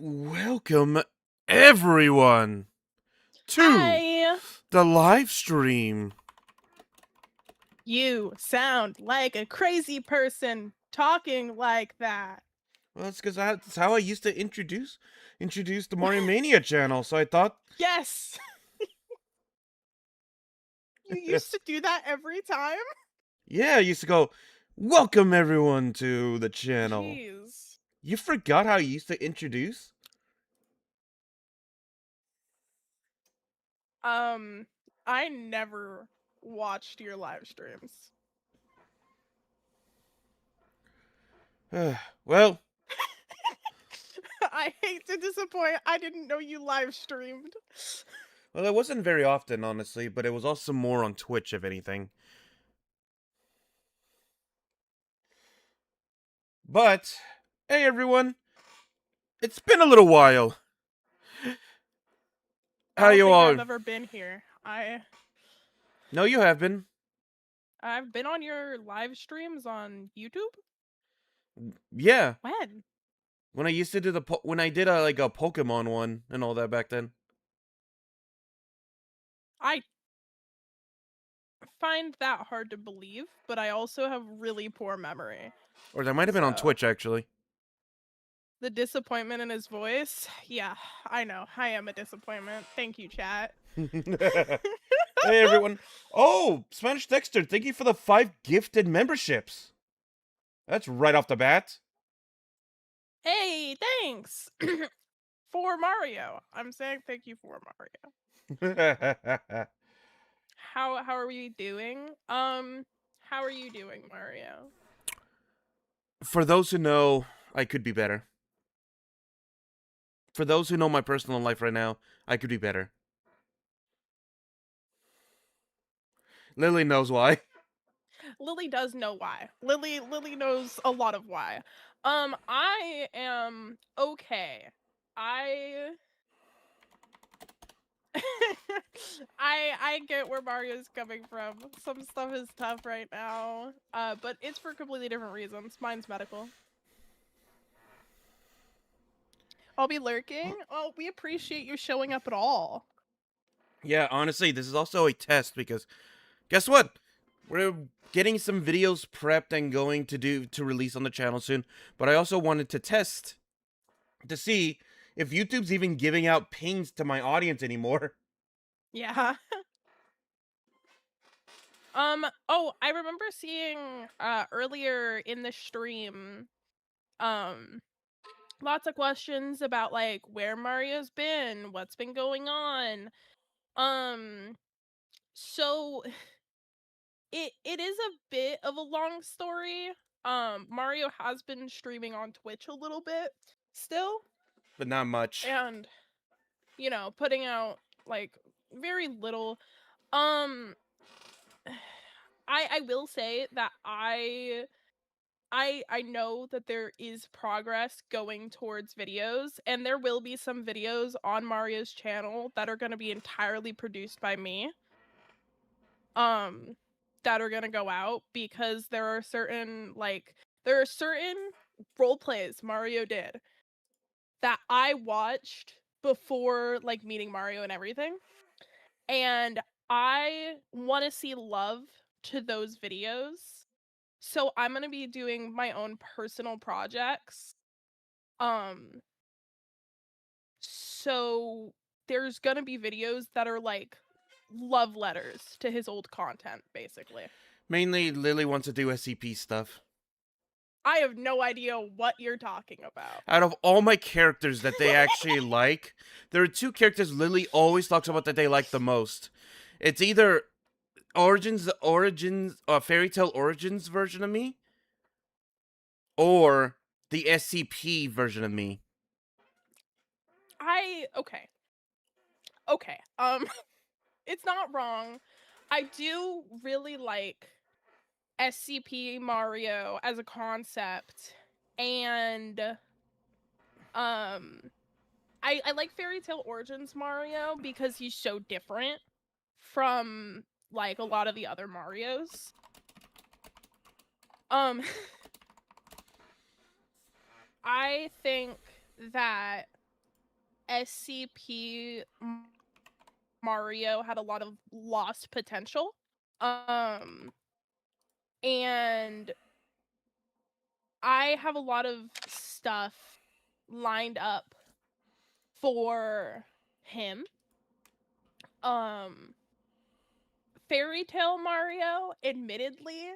Welcome, everyone, to Hi! the live stream. You sound like a crazy person talking like that. Well, that's because that's how I used to introduce the MarioMania channel. So I thought, Yes! You used to do that every time? yeah, I used to go, "Welcome, everyone, to the channel." Jeez. You forgot how you used to introduce? I never watched your live streams. Well, I hate to disappoint. I didn't know you live streamed. it wasn't very often, honestly, but it was also more on Twitch, if anything. But hey, everyone, it's been a little while. I How don't you think all? I've ever been here. No, you have been. I've been on your live streams on YouTube? Yeah, When? when I used to do when I did a Pokemon one and all that back then. I find that hard to believe, but I also have really poor memory. Or that might have been on So, Twitch, actually. the disappointment in his voice. Yeah, I know. I am a disappointment. Thank you, chat. Hey, everyone. Oh, Spanish Dexter, thank you for the 5 gifted memberships. That's right off the bat. Hey, thanks for Mario. I'm saying thank you for Mario. How are we doing? How are you doing, Mario? For those who know, I could be better. For those who know my personal life right now, I could be better. Lily knows why. Lily does know why. Lily knows a lot of why. I am okay. I I get where Mario's coming from. Some stuff is tough right now. But it's for completely different reasons. Mine's medical. I'll be lurking. Oh, we appreciate you showing up at all. Yeah, honestly, this is also a test because guess what? We're getting some videos prepped and going to release on the channel soon, but I also wanted to test to see if YouTube's even giving out pings to my audience anymore. Yeah. Oh, I remember seeing earlier in the stream um lots of questions about like where Mario's been, what's been going on. Um so it is a bit of a long story. Mario has been streaming on Twitch a little bit still, But not much. and putting out like very little. Um I will say that I know that there is progress going towards videos, and there will be some videos on Mario's channel that are going to be entirely produced by me. That are going to go out because there are certain role plays Mario did that I watched before like meeting Mario and everything. And I want to see love to those videos. So I'm going to be doing my own personal projects. Um so there's going to be videos that are like love letters to his old content basically. Mainly, Lily wants to do SCP stuff. I have no idea what you're talking about. Out of all my characters that they actually like, there are 2 characters Lily always talks about that they like the most. It's either Fairy Tale Origins version of me, or the SCP version of me. Okay. It's not wrong. I do really like SCP Mario as a concept, and I like Fairy Tale Origins Mario because he's so different from like a lot of the other Marios. I think that SCP Mario had a lot of lost potential. And I have a lot of stuff lined up for him. Fairy Tale Mario, admittedly,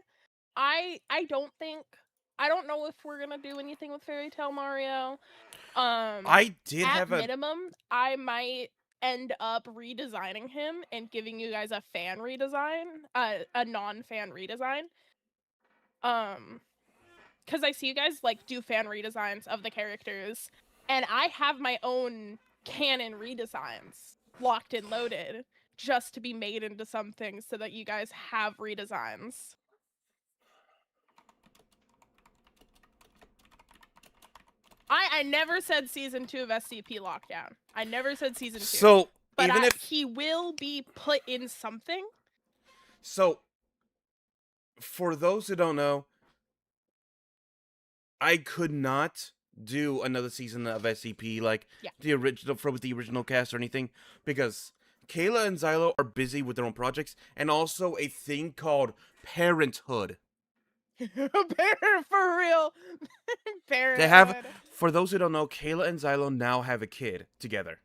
I don't know if we're gonna do anything with Fairy Tale Mario. I did At have a minimum, I might end up redesigning him and giving you guys a fan redesign, a non-fan redesign. Because I see you guys like do fan redesigns of the characters, and I have my own canon redesigns locked and loaded just to be made into something so that you guys have redesigns. I never said season 2 of SCP Lockdown. I never said season 2. so But even if he will be put in something. so for those who don't know, I could not do another season of SCP like Yeah. the original with the original cast or anything because Kayla and Xylo are busy with their own projects and also a thing called parenthood. For real. Parenthood. They have, for those who don't know, Kayla and Xylo now have a kid together.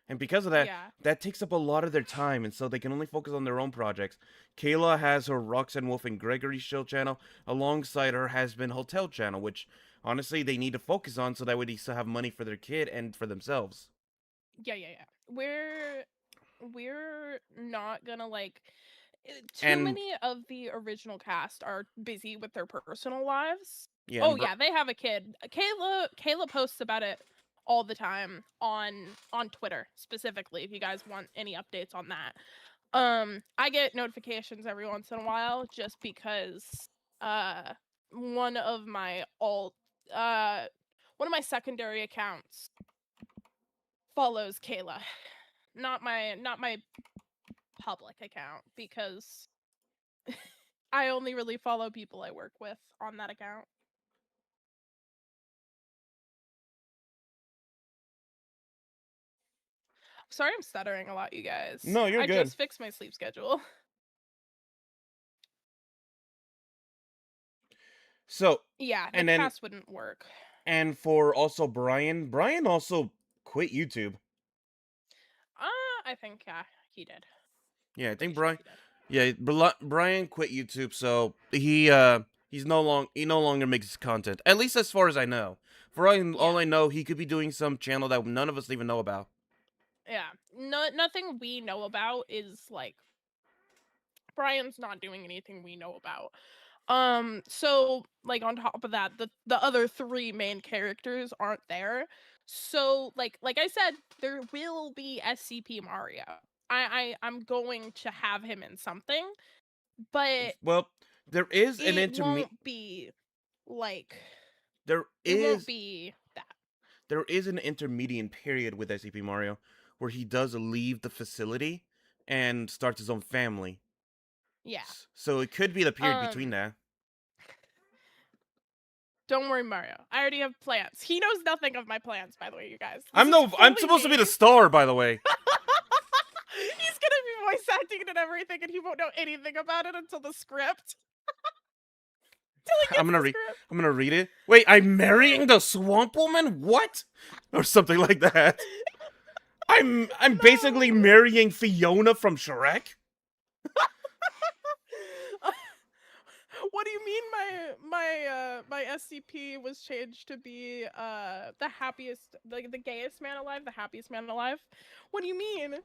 And because of that, Yeah. that takes up a lot of their time, and so they can only focus on their own projects. Kayla has her Roxanne Wolf and Gregory Show channel, alongside her Has-Been Hotel channel, which, honestly, they need to focus on so that way they still have money for their kid and for themselves. Yeah. We're not gonna like too And many of the original cast are busy with their personal lives. yeah, Oh yeah, they have a kid. Kayla posts about it all the time on Twitter specifically if you guys want any updates on that. I get notifications every once in a while just because one of my secondary accounts follows Kayla. Not my public account because I only really follow people I work with on that account. Sorry I'm stuttering a lot, you guys. No, you're I good. just fixed my sleep schedule. So Yeah, the and then cast wouldn't work. and for also Brian also quit YouTube. I think he did. Yeah, I Pretty think sure Brian. he did. Yeah, Brian quit YouTube, so he no longer makes content. At least as far as I know. For all Yeah. I know, he could be doing some channel that none of us even know about. Yeah. Nothing we know about is like Brian's not doing anything we know about. So like on top of that, the other 3 main characters aren't there. So like I said, there will be SCP Mario. I'm going to have him in something, but Well, there is an it won't be like there it won't is be that. there is an intermediate period with SCP Mario where he does leave the facility and starts his own family. Yeah. So it could be the period between Um that. don't worry, Mario. I already have plans. He knows nothing of my plans, by the way, you guys. I'm supposed to be the star, by the way. He's gonna be voice acting and everything, and he won't know anything about it until the script. I'm gonna read it. Wait, I'm marrying the swamp woman? What? Or something like that. I'm basically No. marrying Fiona from Shrek. What do you mean my SCP was changed to be the happiest, the gayest man alive, the happiest man alive? What do you mean?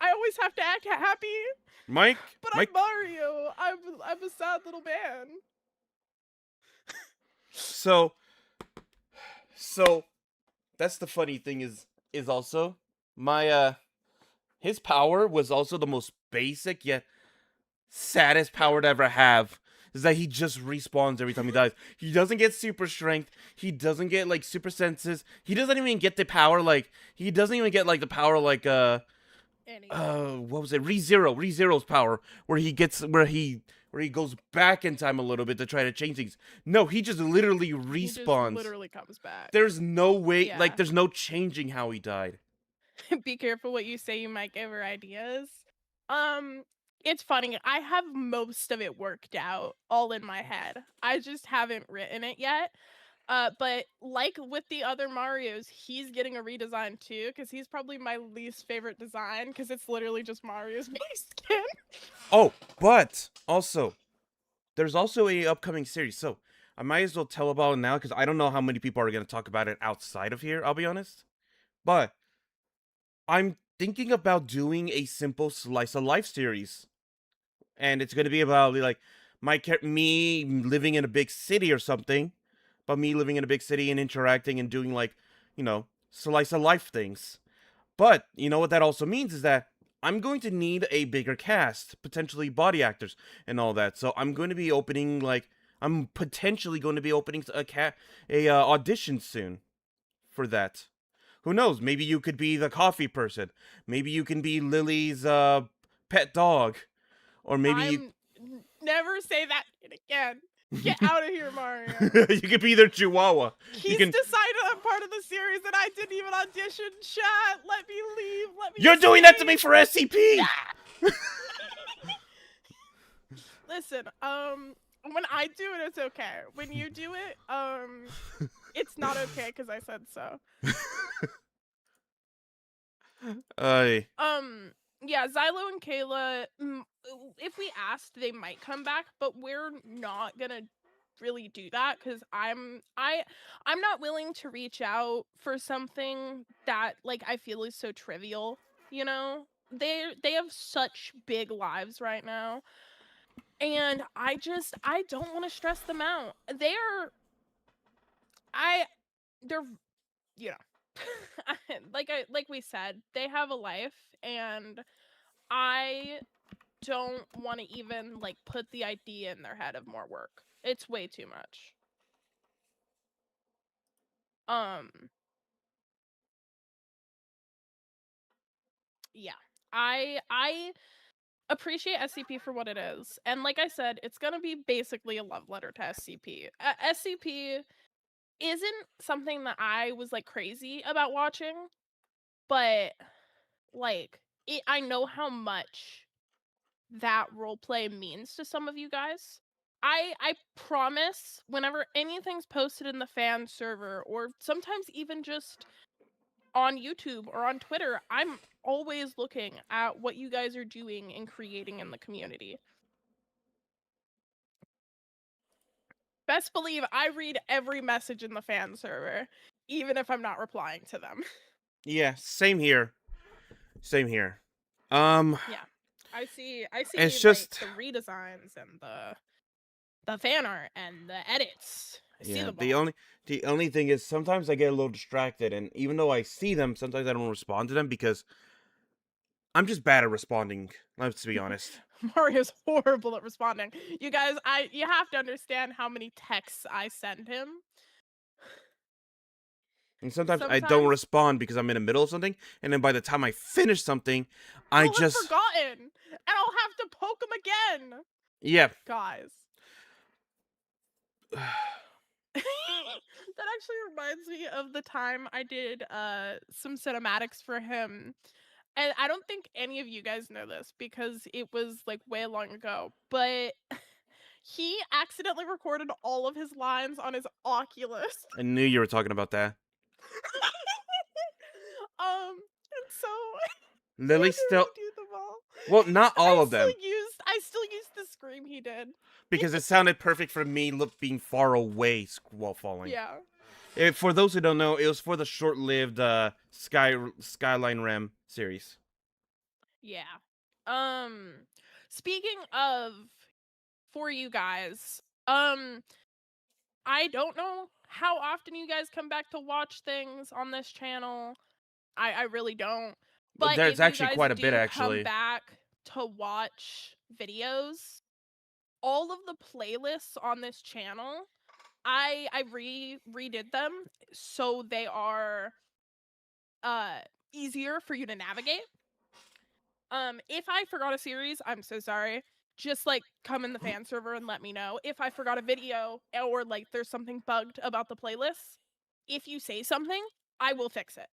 I always have to act happy. Mike, But I'm Mario. I'm a sad little man. So that's the funny thing is also my his power was also the most basic yet saddest power to ever have. Is that he just respawns every time he dies. He doesn't get super strength. He doesn't get like super senses. He doesn't even get the power like he doesn't even get like the power like what was it? ReZero's power where he gets where he goes back in time a little bit to try to change things. No, he just literally respawns. He just literally comes back. There's no way Yeah. like there's no changing how he died. Be careful what you say, you might give her ideas. Um, it's funny. I have most of it worked out all in my head. I just haven't written it yet. But like with the other Marios, he's getting a redesign too, because he's probably my least favorite design, because it's literally just Mario's base skin. Oh, but also, there's also a upcoming series, so I might as well tell about it now because I don't know how many people are going to talk about it outside of here. I'll be honest, but I'm thinking about doing a simple slice of life series, and it's going to be about like me living in a big city or something, but me living in a big city and interacting and doing like slice of life things. But you know what that also means is that I'm going to need a bigger cast, potentially body actors and all that. So I'm going to be opening I'm potentially going to be opening a audition soon for that. Who knows? Maybe you could be the coffee person. Maybe you can be Lily's pet dog, or maybe Never say that again. Get out of here, Mario. you could be their chihuahua. You He's can. decided I'm part of the series and I didn't even audition. Chat, let me leave. Let me. You're doing that to me for SCP. Listen, when I do it, it's okay. When you do it, it's not okay because I said so. I. Yeah, Xylo and Kayla, if we asked, they might come back, but we're not gonna really do that because I'm not willing to reach out for something that like I feel is so trivial. You know, they have such big lives right now, and I don't want to stress them out. I they're you know like we said, they have a life, and I don't want to even like put the idea in their head of more work. It's way too much. Um yeah. I appreciate SCP for what it is. And like I said, it's going to be basically a love letter to SCP. SCP isn't something that I was like crazy about watching, but like I know how much that role play means to some of you guys. I promise whenever anything's posted in the fan server or sometimes even just on YouTube or on Twitter, I'm always looking at what you guys are doing and creating in the community. Best believe I read every message in the fan server, even if I'm not replying to them. Yeah, same here. Same here. Yeah. I see It's like just the redesigns and the fan art and the edits. I see yeah. them all. The only thing is sometimes I get a little distracted, and even though I see them, sometimes I don't respond to them because I'm just bad at responding. Let's be honest. Mario's horrible at responding. You guys, you have to understand how many texts I send him. And sometimes I don't Sometimes respond because I'm in the middle of something, and then by the time I finish something, I he'll have just forgotten, and I'll have to poke him again. yeah. Guys. That actually reminds me of the time I did some cinematics for him. And I don't think any of you guys know this because it was like way long ago, but he accidentally recorded all of his lines on his Oculus. I knew you were talking about that. And so he Lily had still, to redo them all. well, not all of them, I still used the scream he did. because it sounded perfect for me being far away while falling. Yeah. For those who don't know, it was for the short-lived Skyline Rem series. Yeah. Speaking of for you guys, I don't know how often you guys come back to watch things on this channel. I really don't. But There's if you actually guys quite a bit, do come actually. back to watch videos, all of the playlists on this channel, I redid them so they are easier for you to navigate. If I forgot a series, I'm so sorry. Just like come in the fan server and let me know. If I forgot a video or like there's something bugged about the playlist, if you say something, I will fix it.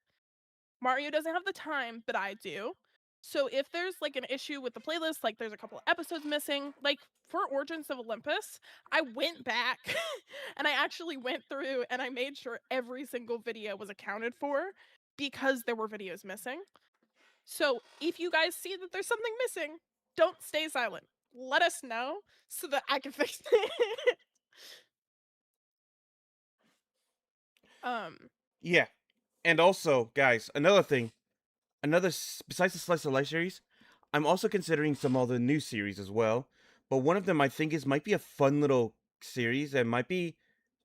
Mario doesn't have the time, but I do. So if there's like an issue with the playlist, like there's a couple of episodes missing, like for Origins of Olympus, I went back and I actually went through and I made sure every single video was accounted for because there were videos missing. So if you guys see that there's something missing, don't stay silent. Let us know so that I can fix it. um Yeah. And also, guys, another thing, besides the Slice of Life series, I'm also considering some other new series as well. But one of them I think is might be a fun little series that might be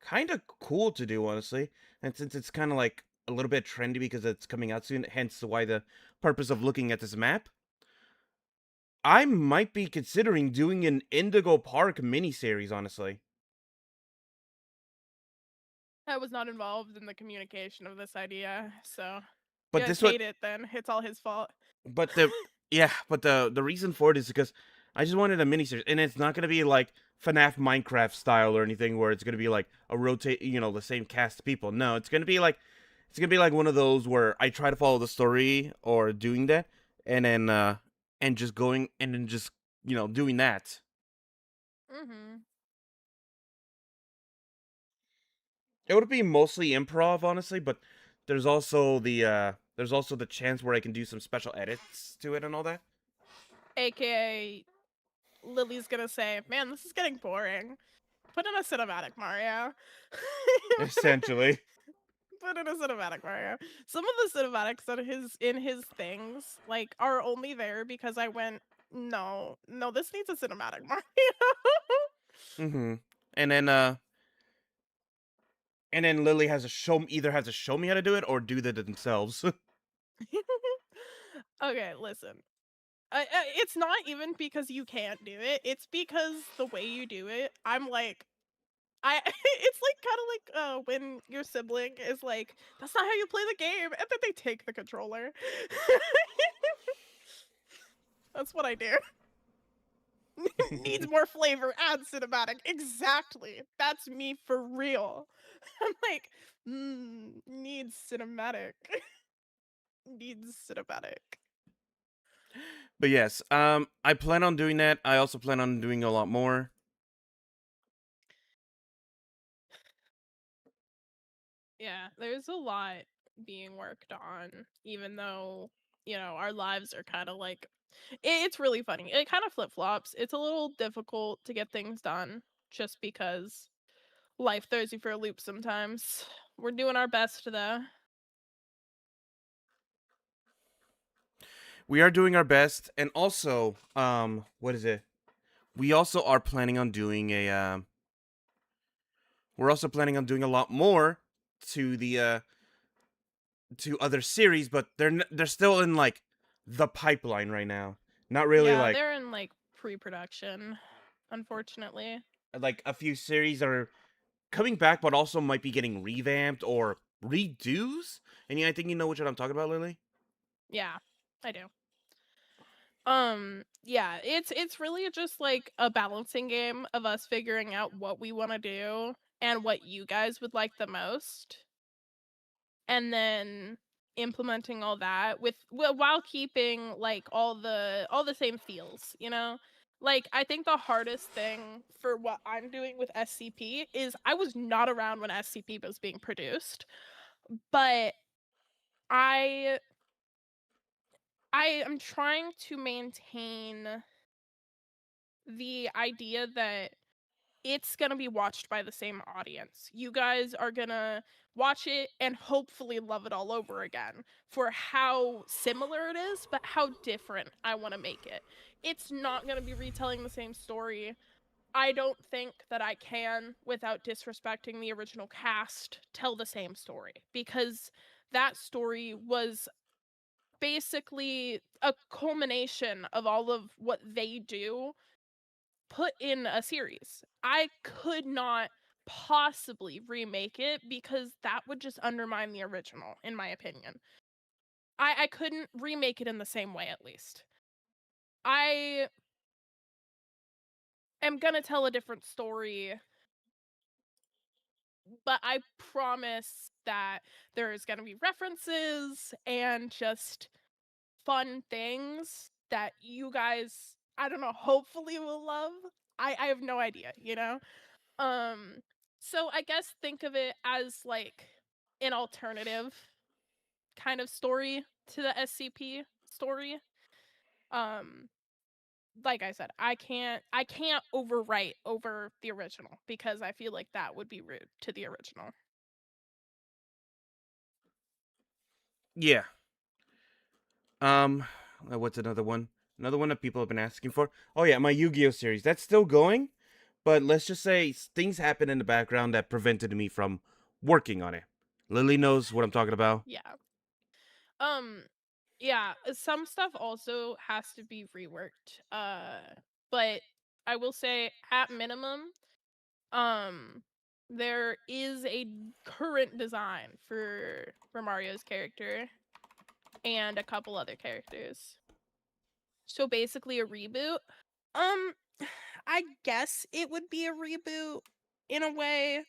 kind of cool to do, honestly. And since it's kind of like a little bit trendy because it's coming out soon, hence why the purpose of looking at this map, I might be considering doing an Indigo Park miniseries, honestly. I was not involved in the communication of this idea, so you But guys this would hate it then. It's all his fault. But the yeah, but the reason for it is because I just wanted a miniseries, and it's not gonna be like FNAF Minecraft style or anything where it's gonna be like a rotate, the same cast of people. No, it's gonna be like one of those where I try to follow the story or doing that, and then and just going and then just doing that. Mhm. It would be mostly improv, honestly, but there's also the chance where I can do some special edits to it and all that. AKA Lily's gonna say, "Man, this is getting boring. Put in a cinematic, Mario." Essentially. Put in a cinematic, Mario. Some of the cinematics that in his things like are only there because I went, no, no, this needs a cinematic, Mario. Mm-hmm. And then Lily either has to show me how to do it or do that themselves. Okay, listen. It's not even because you can't do it. It's because the way you do it, I'm like, it's like kind of like when your sibling is like, "That's not how you play the game," and then they take the controller. That's what I do. Needs more flavor, add cinematic. Exactly. That's me for real. I'm like, needs cinematic. Needs cinematic. But yes, I plan on doing that. I also plan on doing a lot more. Yeah, there's a lot being worked on, even though, our lives are kind of like, it's really funny. It kind of flip flops. It's a little difficult to get things done just because life throws you for a loop sometimes. We're doing our best though. We are doing our best, and also, what is it? We also are planning on doing a. We're also planning on doing a lot more to the to other series, but they're still in like the pipeline right now. Not really Yeah, like they're in like pre production, unfortunately. a few series are coming back, but also might be getting revamped or redos. And I think you know which one I'm talking about, Lily. Yeah, I do. Yeah, it's really just like a balancing game of us figuring out what we want to do and what you guys would like the most, and then implementing all that while keeping like all the same feels. Like I think the hardest thing for what I'm doing with SCP is I was not around when SCP was being produced, but I I am trying to maintain the idea that it's gonna be watched by the same audience. You guys are gonna watch it and hopefully love it all over again for how similar it is, but how different I want to make it. It's not gonna be retelling the same story. I don't think that I can, without disrespecting the original cast, tell the same story because that story was basically a culmination of all of what they do put in a series. I could not possibly remake it because that would just undermine the original, in my opinion. I couldn't remake it in the same way, at least. I am gonna tell a different story but I promise that there's gonna be references and just fun things that you guys, I don't know, hopefully will love. I have no idea, you know? Um, so I guess think of it as like an alternative kind of story to the SCP story. Um, like I said, I can't overwrite over the original because I feel like that would be rude to the original. Yeah. What's another one? Another one that people have been asking for. Oh yeah, my Yu-Gi-Oh series. That's still going, but let's just say things happened in the background that prevented me from working on it. Lily knows what I'm talking about. Yeah. Um yeah, some stuff also has to be reworked. But I will say at minimum, um there is a current design for Mario's character and a couple other characters. So basically a reboot. Um I guess it would be a reboot in a way.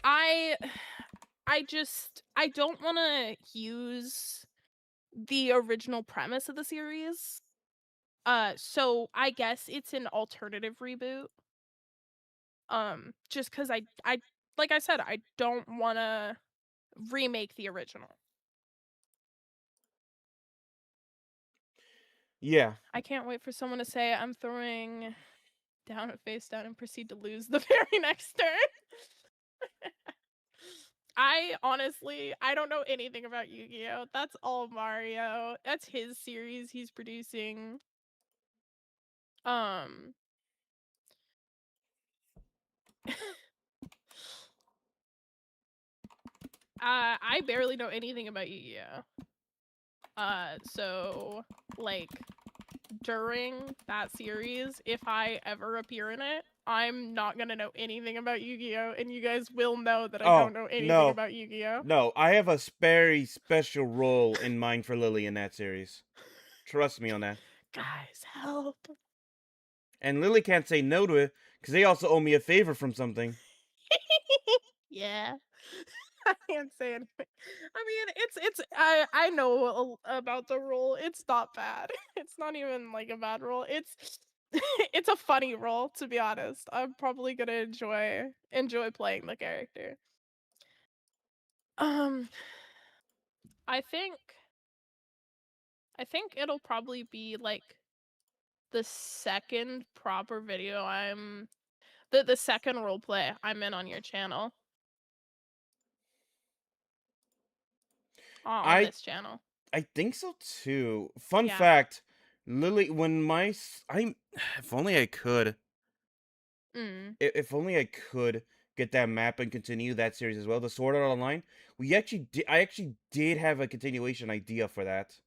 I I don't want to use the original premise of the series. So I guess it's an alternative reboot. Just cuz I like I said, I don't want to remake the original. Yeah. I can't wait for someone to say I'm throwing down a face down and proceed to lose the very next turn. I honestly, I don't know anything about Yu-Gi-Oh. That's all Mario. That's his series he's producing. Um I barely know anything about Yu-Gi-Oh. So like during that series, if I ever appear in it, I'm not gonna know anything about Yu-Gi-Oh, and you guys will know that I Oh don't know anything no, about Yu-Gi-Oh. no. I have a very special role in mind for Lily in that series. Trust me on that. Guys, help. And Lily can't say no to it because they also owe me a favor from something. Yeah. I can't say anything. I mean, it's I know about the role. It's not bad. It's not even like a bad role. It's it's a funny role, to be honest. I'm probably gonna enjoy playing the character. Um, I think I think it'll probably be like the second proper video the second role play I'm in on your channel. On I this channel. I think so too. Fun Yeah. fact, Lily, when I if only I could, Mm. if only I could get that map and continue that series as well, the Sword Art Online. I actually did have a continuation idea for that.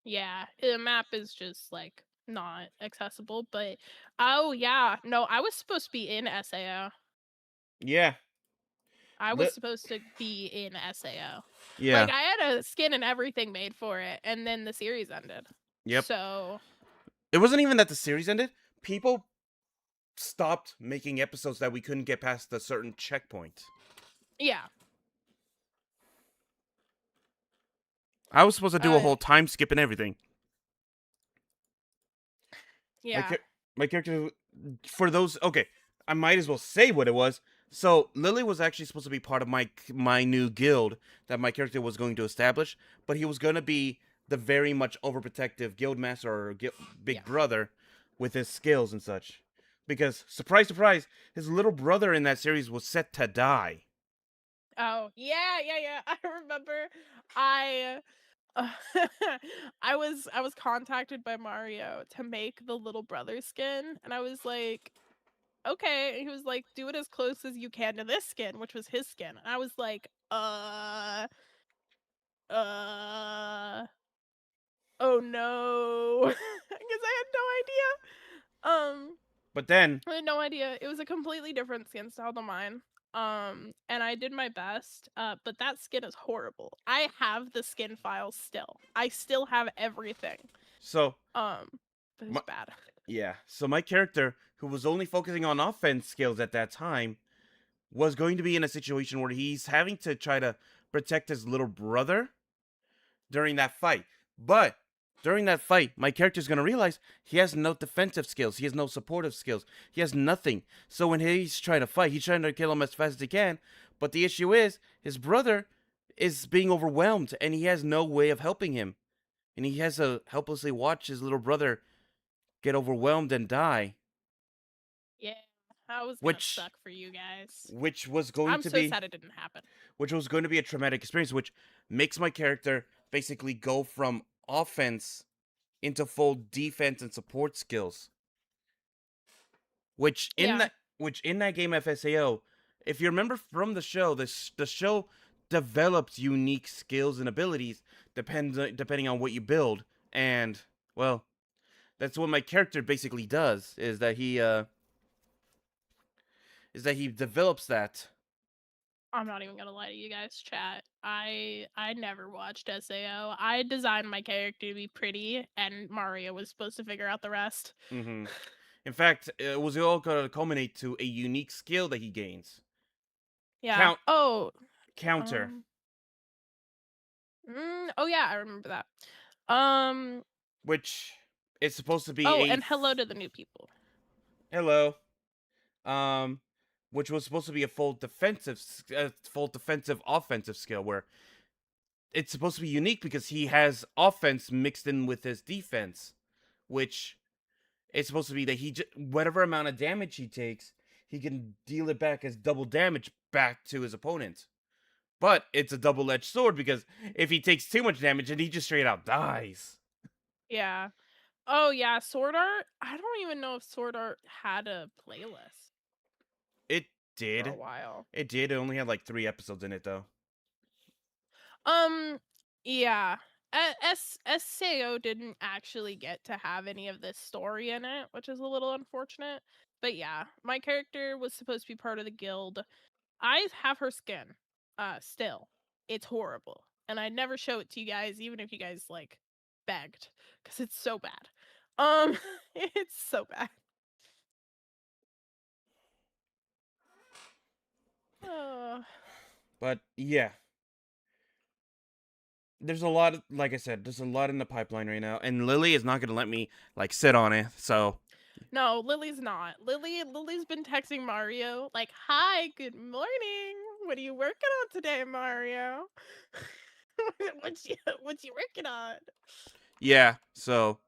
Yeah, the map is just like not accessible, but oh yeah, no, I was supposed to be in SAO. Yeah. I was Li- supposed to be in SAO. Like yeah. I had a skin and everything made for it, and then the series ended. Yep. So It wasn't even that the series ended. People stopped making episodes that we couldn't get past a certain checkpoint. yeah, I was supposed to do a uh, whole time skip and everything. My yeah, char- my character for those okay, I might as well say what it was. So Lily was actually supposed to be part of my new guild that my character was going to establish, but he was going to be the very much overprotective guild master or yeah. big brother with his skills and such. Because surprise surprise, his little brother in that series was set to die. Oh yeah, yeah, yeah. I remember. I uh, I was contacted by Mario to make the little brother skin, and I was like, okay. And he was like, do it as close as you can to this skin, which was his skin. And I was like, uh, oh no, because I had no idea. But then, I had no idea. It was a completely different skin style to mine. And I did my best. But that skin is horrible. I have the skin files still. I still have everything. so But my, it's bad. yeah, so my character who was only focusing on offense skills at that time was going to be in a situation where he's having to try to protect his little brother during that fight. But during that fight, my character's gonna realize he has no defensive skills, he has no supportive skills, he has nothing. So when he's trying to fight, he's trying to kill him as fast as he can. But the issue is, his brother is being overwhelmed, and he has no way of helping him. And he has to helplessly watch his little brother get overwhelmed and die, Yeah, that was gonna which suck for you guys. which was going I'm to so be sad it didn't happen. which was going to be a traumatic experience, which makes my character basically go from offense into full defense and support skills. Which in Yeah. that game FSAO, if you remember from the show, the show develops unique skills and abilities depending on what you build. And well, that's what my character basically does, is that he develops that. I'm not even gonna lie to you guys, chat. I never watched SAO. I designed my character to be pretty, and Mario was supposed to figure out the rest. Hmm. In fact, it was all going to culminate to a unique skill that he gains. Yeah. Count Oh. counter, Um. Oh yeah, I remember that. Um. which is supposed to be Oh, a and hello to the new people. hello, um, which was supposed to be a full defensive offensive skill where it's supposed to be unique because he has offense mixed in with his defense, which it's supposed to be that whatever amount of damage he takes, he can deal it back as double damage back to his opponent. But it's a double-edged sword because if he takes too much damage, then he just straight out dies. Yeah. Oh yeah, Sword Art. I don't even know if Sword Art had a playlist It for a did. while. It did. It only had like 3 episodes in it though. Um, yeah. SAO didn't actually get to have any of this story in it, which is a little unfortunate. But yeah, my character was supposed to be part of the guild. I have her skin. Still. It's horrible. And I'd never show it to you guys, even if you guys like begged. Because it's so bad. It's so bad. Uh, But yeah, there's a lot. Like I said, there's a lot in the pipeline right now, and Lily is not gonna let me like sit on it. So no, Lily's not. Lily's been texting Mario like, "Hi, good morning. What are you working on today, Mario? What you working on?" yeah, so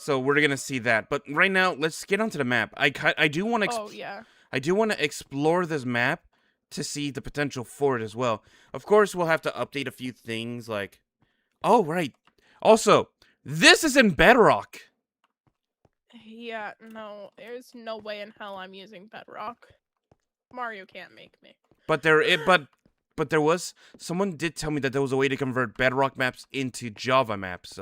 we're gonna see that. But right now, let's get onto the map. I do want to Oh yeah. I do want to explore this map to see the potential for it as well. Of course, we'll have to update a few things like, oh right. Also, this is in Bedrock. Yeah, no, there's no way in hell I'm using Bedrock. Mario can't make me. But there was someone did tell me that there was a way to convert Bedrock maps into Java maps.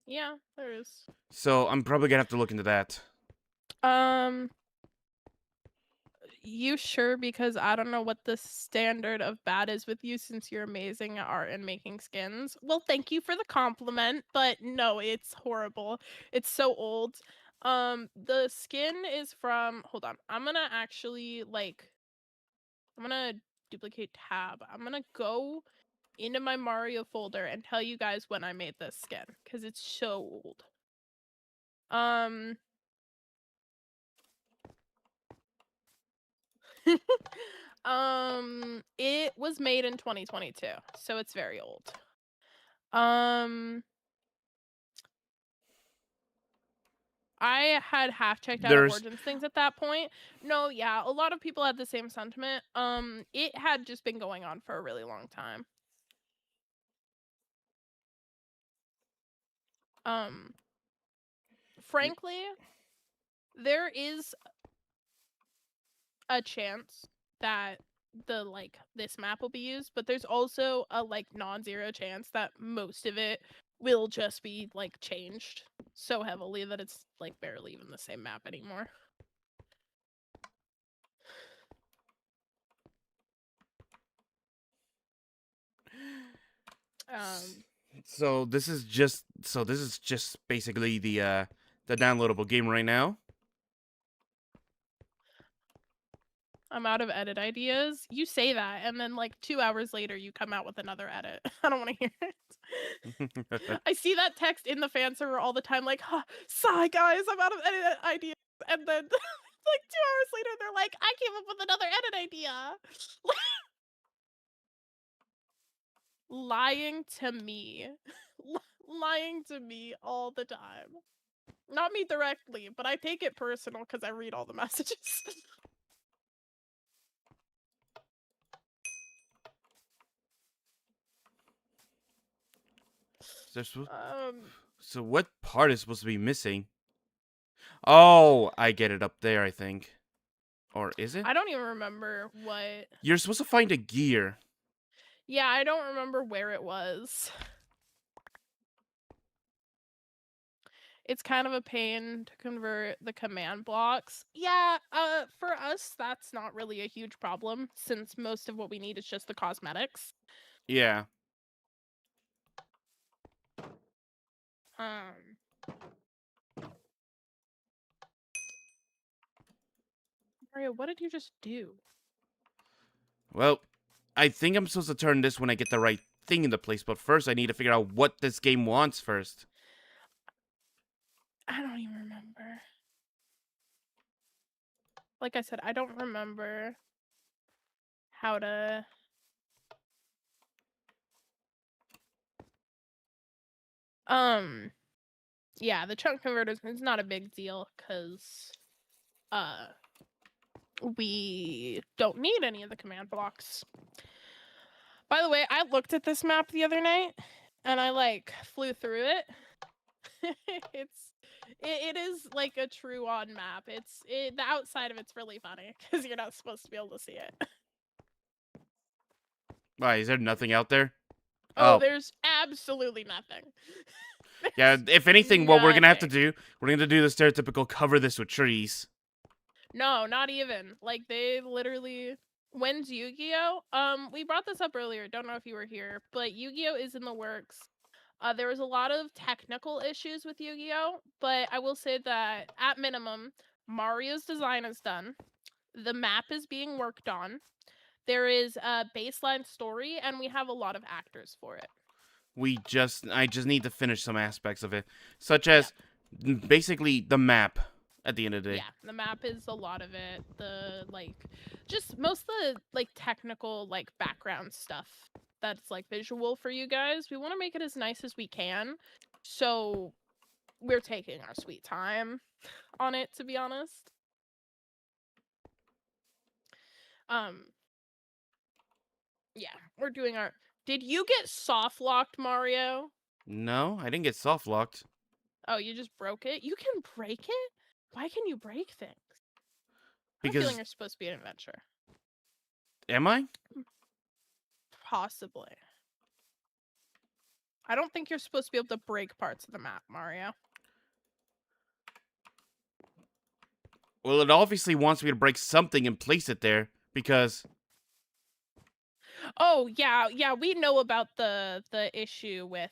Yeah, there is. So I'm probably gonna have to look into that. Um, you sure? Because I don't know what the standard of bad is with you since you're amazing at art and making skins. Well, thank you for the compliment, but no, it's horrible. It's so old. The skin is from, hold on. I'm gonna actually I'm gonna duplicate tab. I'm gonna go into my Mario folder and tell you guys when I made this skin because it's so old. Um it was made in 2022, so it's very old. Um, I had half checked out of There's Origins things at that point. No, yeah, a lot of people had the same sentiment. It had just been going on for a really long time. Um, frankly, there is a chance that this map will be used, but there's also a non-zero chance that most of it will just be changed so heavily that it's barely even the same map anymore. Um this is just basically the downloadable game right now. I'm out of edit ideas. You say that, and then like 2 hours later, you come out with another edit. I don't want to hear it. I see that text in the fan server all the time, like, huh, sigh, guys, I'm out of edit ideas. And then, like, 2 hours later, they're like, I came up with another edit idea. Lying to me. Lying to me all the time. Not me directly, but I take it personal because I read all the messages. So what part is supposed to be missing? Oh, I get it up there, I think. Or is it? I don't even remember what. You're supposed to find a gear. Yeah, I don't remember where it was. It's kind of a pain to convert the command blocks. Yeah, for us, that's not really a huge problem since most of what we need is just the cosmetics. Yeah. Mario, what did you just do? Well, I think I'm supposed to turn this when I get the right thing into place, but first I need to figure out what this game wants first. I don't even remember. Like I said, I don't remember how to... Yeah, the chunk converters, it's not a big deal, because, we don't need any of the command blocks. By the way, I looked at this map the other night, and I, like, flew through it. It is, like, a true-on map. The outside of it's really funny, because you're not supposed to be able to see it. Why, is there nothing out there? Oh, there's absolutely nothing. Yeah, if anything, what we're gonna have to do, we're gonna do the stereotypical cover this with trees. No, not even. Like, they literally... When's Yu-Gi-Oh? We brought this up earlier. Don't know if you were here, but Yu-Gi-Oh is in the works. There was a lot of technical issues with Yu-Gi-Oh, but I will say that, at minimum, Mario's design is done. The map is being worked on. There is a baseline story, and we have a lot of actors for it. I just need to finish some aspects of it, such as basically the map. At the end of the day, yeah, the map is a lot of it. The just most of the technical background stuff that's visual for you guys. We want to make it as nice as we can, so we're taking our sweet time on it. To be honest, yeah, we're doing our. Did you get soft locked, Mario? No, I didn't get soft locked. Oh, you just broke it? You can break it? Why can you break things? Because... I have a feeling you're supposed to be an adventurer. Am I? Possibly. I don't think you're supposed to be able to break parts of the map, Mario. Well, it obviously wants me to break something and place it there, because... Oh, yeah, we know about the issue with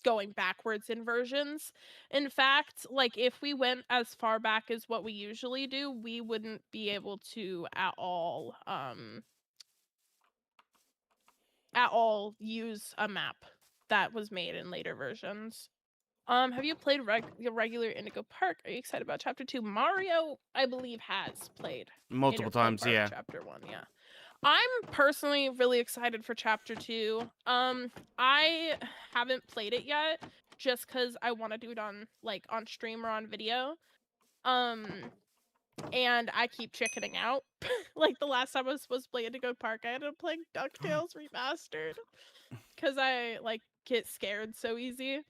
going backwards in versions. In fact, if we went as far back as what we usually do, we wouldn't be able to at all use a map that was made in later versions. Have you played regular Indigo Park? Are you excited about Chapter 2? Mario, I believe, has played multiple times, Park, yeah. Chapter 1, yeah. I'm personally really excited for Chapter 2. I haven't played it yet, just because I want to do it on stream or on video. And I keep chickening out. The last time I was supposed to play Indigo Park, I ended up playing DuckTales Remastered. Because I, get scared so easy.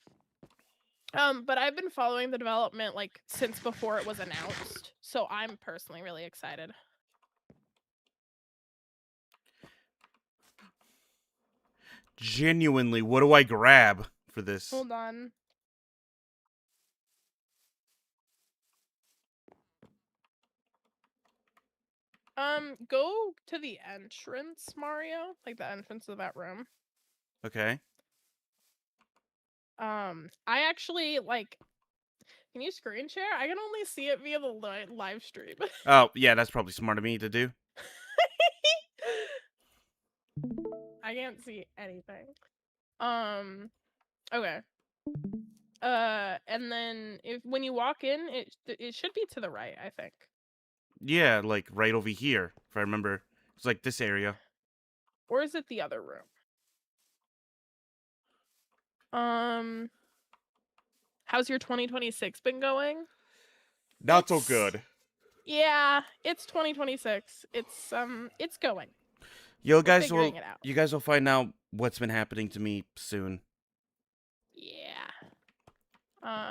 But I've been following the development, since before it was announced. So I'm personally really excited. Genuinely, what do I grab for this? Hold on. Go to the entrance, Mario. The entrance of that room. Okay. I actually, Can you screen share? I can only see it via the live stream. Oh, yeah, that's probably smart of me to do. I can't see anything. Okay. And then when you walk in, it should be to the right, I think. Yeah, like right over here, if I remember. It's like this area. Or is it the other room? How's your 2026 been going? Not so good. Yeah, it's 2026. It's going. You We're guys figuring will it out. you guys will find out what's been happening to me soon. Yeah. Huh.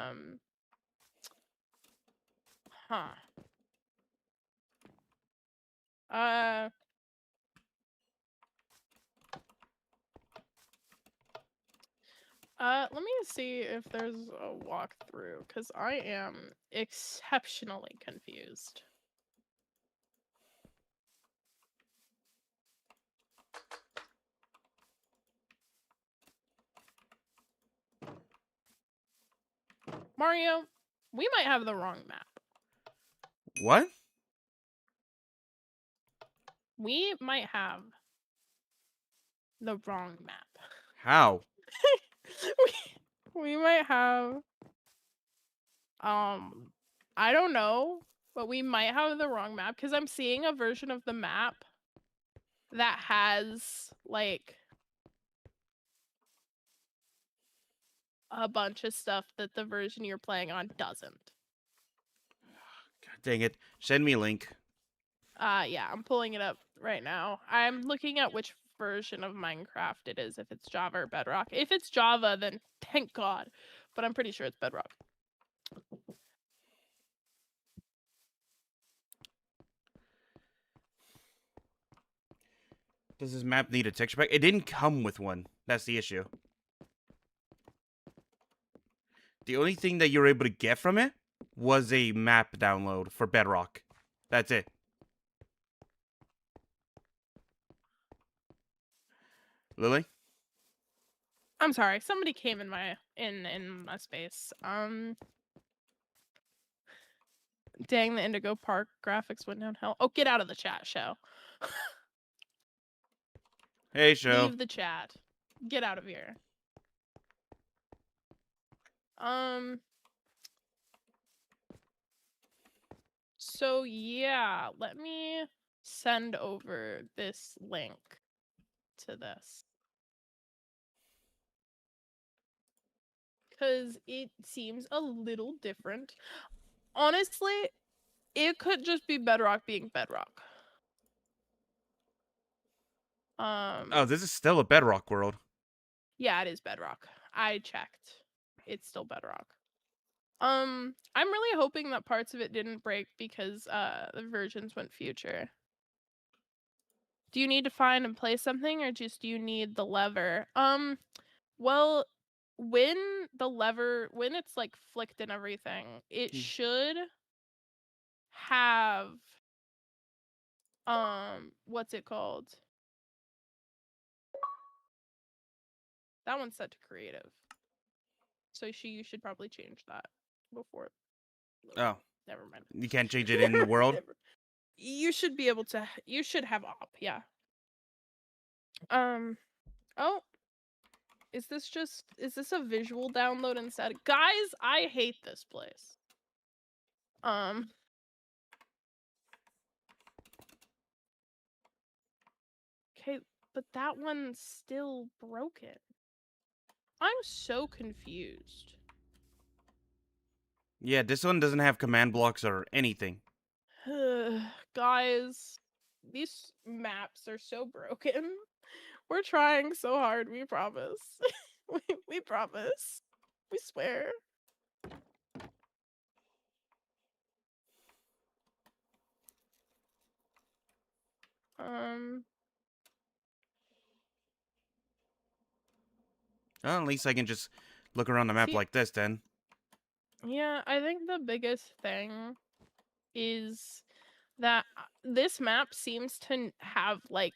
Let me see if there's a walkthrough, because I am exceptionally confused. Mario, we might have the wrong map. What? We might have the wrong map. How? we might have I don't know, but we might have the wrong map, because I'm seeing a version of the map that has like a bunch of stuff that the version you're playing on doesn't. God dang it. Send me a link. Yeah, I'm pulling it up right now. I'm looking at which version of Minecraft it is, if it's Java or Bedrock. If it's Java, then thank God, but I'm pretty sure it's Bedrock. Does this map need a texture pack? It didn't come with one. That's the issue. The only thing that you're able to get from it was a map download for Bedrock. That's it. Lily? I'm sorry, somebody came in my space. Dang, the Indigo Park graphics went downhill. Oh, get out of the chat, show. Hey, show. Leave the chat. Get out of here. So yeah, let me send over this link to this, because it seems a little different. Honestly, it could just be Bedrock being Bedrock. Oh, this is still a Bedrock world. Yeah, it is Bedrock. I checked. It's still Bedrock. I'm really hoping that parts of it didn't break because the versions went future. Do you need to find and play something, or just do you need the lever? Well, when it's like flicked and everything, it should have what's it called? That one's set to creative. So you should probably change that before. Oh. Never mind. You can't change it in the world? You should be able to. You should have op, yeah. Oh. Is this a visual download instead? Guys, I hate this place. Okay, but that one's still broken. I'm so confused. Yeah, this one doesn't have command blocks or anything. Guys, these maps are so broken. We're trying so hard, we promise. we promise. We swear. Well, at least I can just look around the map See, like this then. yeah, I think the biggest thing is that this map seems to have like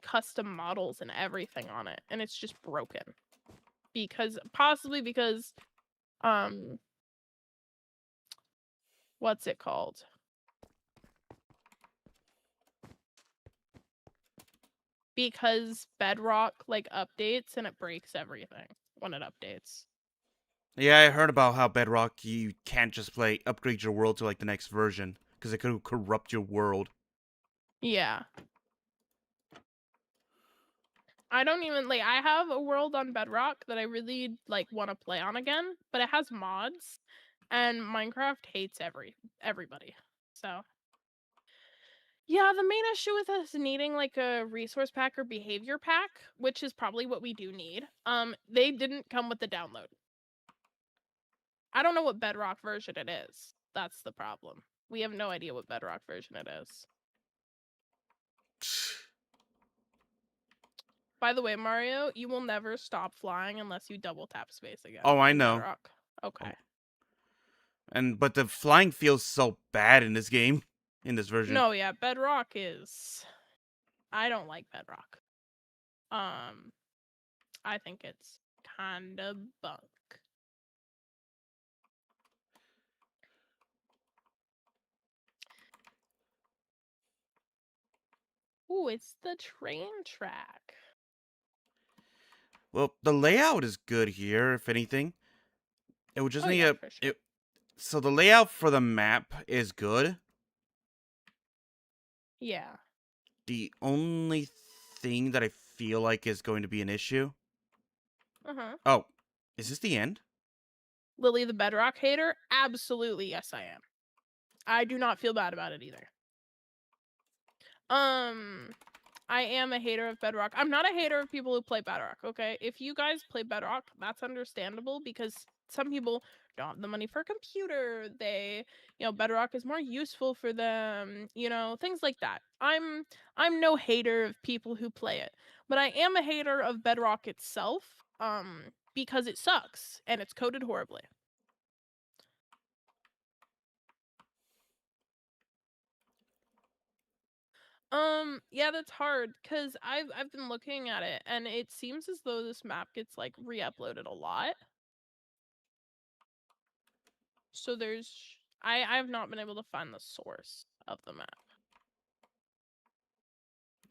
custom models and everything on it, and it's just broken. Possibly because What's it called? Because Bedrock like updates and it breaks everything when it updates. Yeah, I heard about how Bedrock, you can't just upgrade your world to like the next version because it could corrupt your world. Yeah. I don't even like I have a world on Bedrock that I really like want to play on again, but it has mods and Minecraft hates everybody. So, yeah, the main issue with us needing like a resource pack or behavior pack, which is probably what we do need, they didn't come with the download. I don't know what Bedrock version it is. That's the problem. We have no idea what Bedrock version it is. By the way, Mario, you will never stop flying unless you double tap space again Oh, I in know. Bedrock. Okay. Oh. But the flying feels so bad in this game, in this version. No, yeah, Bedrock is. I don't like Bedrock. I think it's kind of bunk. Ooh, it's the train track. Well, the layout is good here, if anything. It would just Oh need yeah, for sure. so the layout for the map is good. Yeah. The only thing that I feel like is going to be an issue. Uh-huh. Oh, is this the end? Lily the Bedrock hater? Absolutely, yes I am. I do not feel bad about it either. I am a hater of Bedrock. I'm not a hater of people who play Bedrock, okay? If you guys play Bedrock, that's understandable because some people don't have the money for a computer. Bedrock is more useful for them, things like that. I'm no hater of people who play it, but I am a hater of Bedrock itself, because it sucks and it's coded horribly. Yeah, that's hard because I've been looking at it and it seems as though this map gets like re-uploaded a lot. So I have not been able to find the source of the map.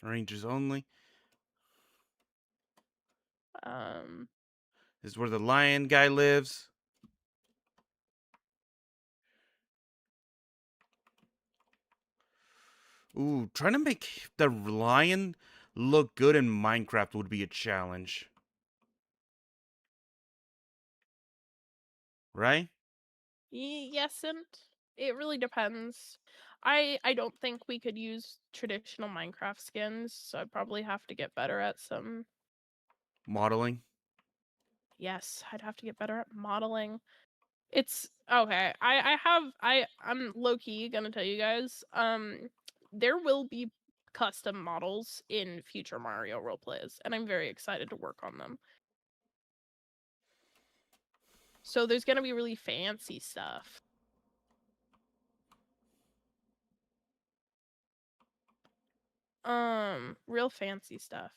Rangers only. Um, This is where the lion guy lives. Ooh, trying to make the lion look good in Minecraft would be a challenge. Right? yes, and it really depends. I don't think we could use traditional Minecraft skins, so I'd probably have to get better at some. Modeling. Yes, I'd have to get better at modeling. It's okay. I'm low key gonna tell you guys. There will be custom models in future Mario roleplays, and I'm very excited to work on them. So there's gonna be really fancy stuff. Real fancy stuff.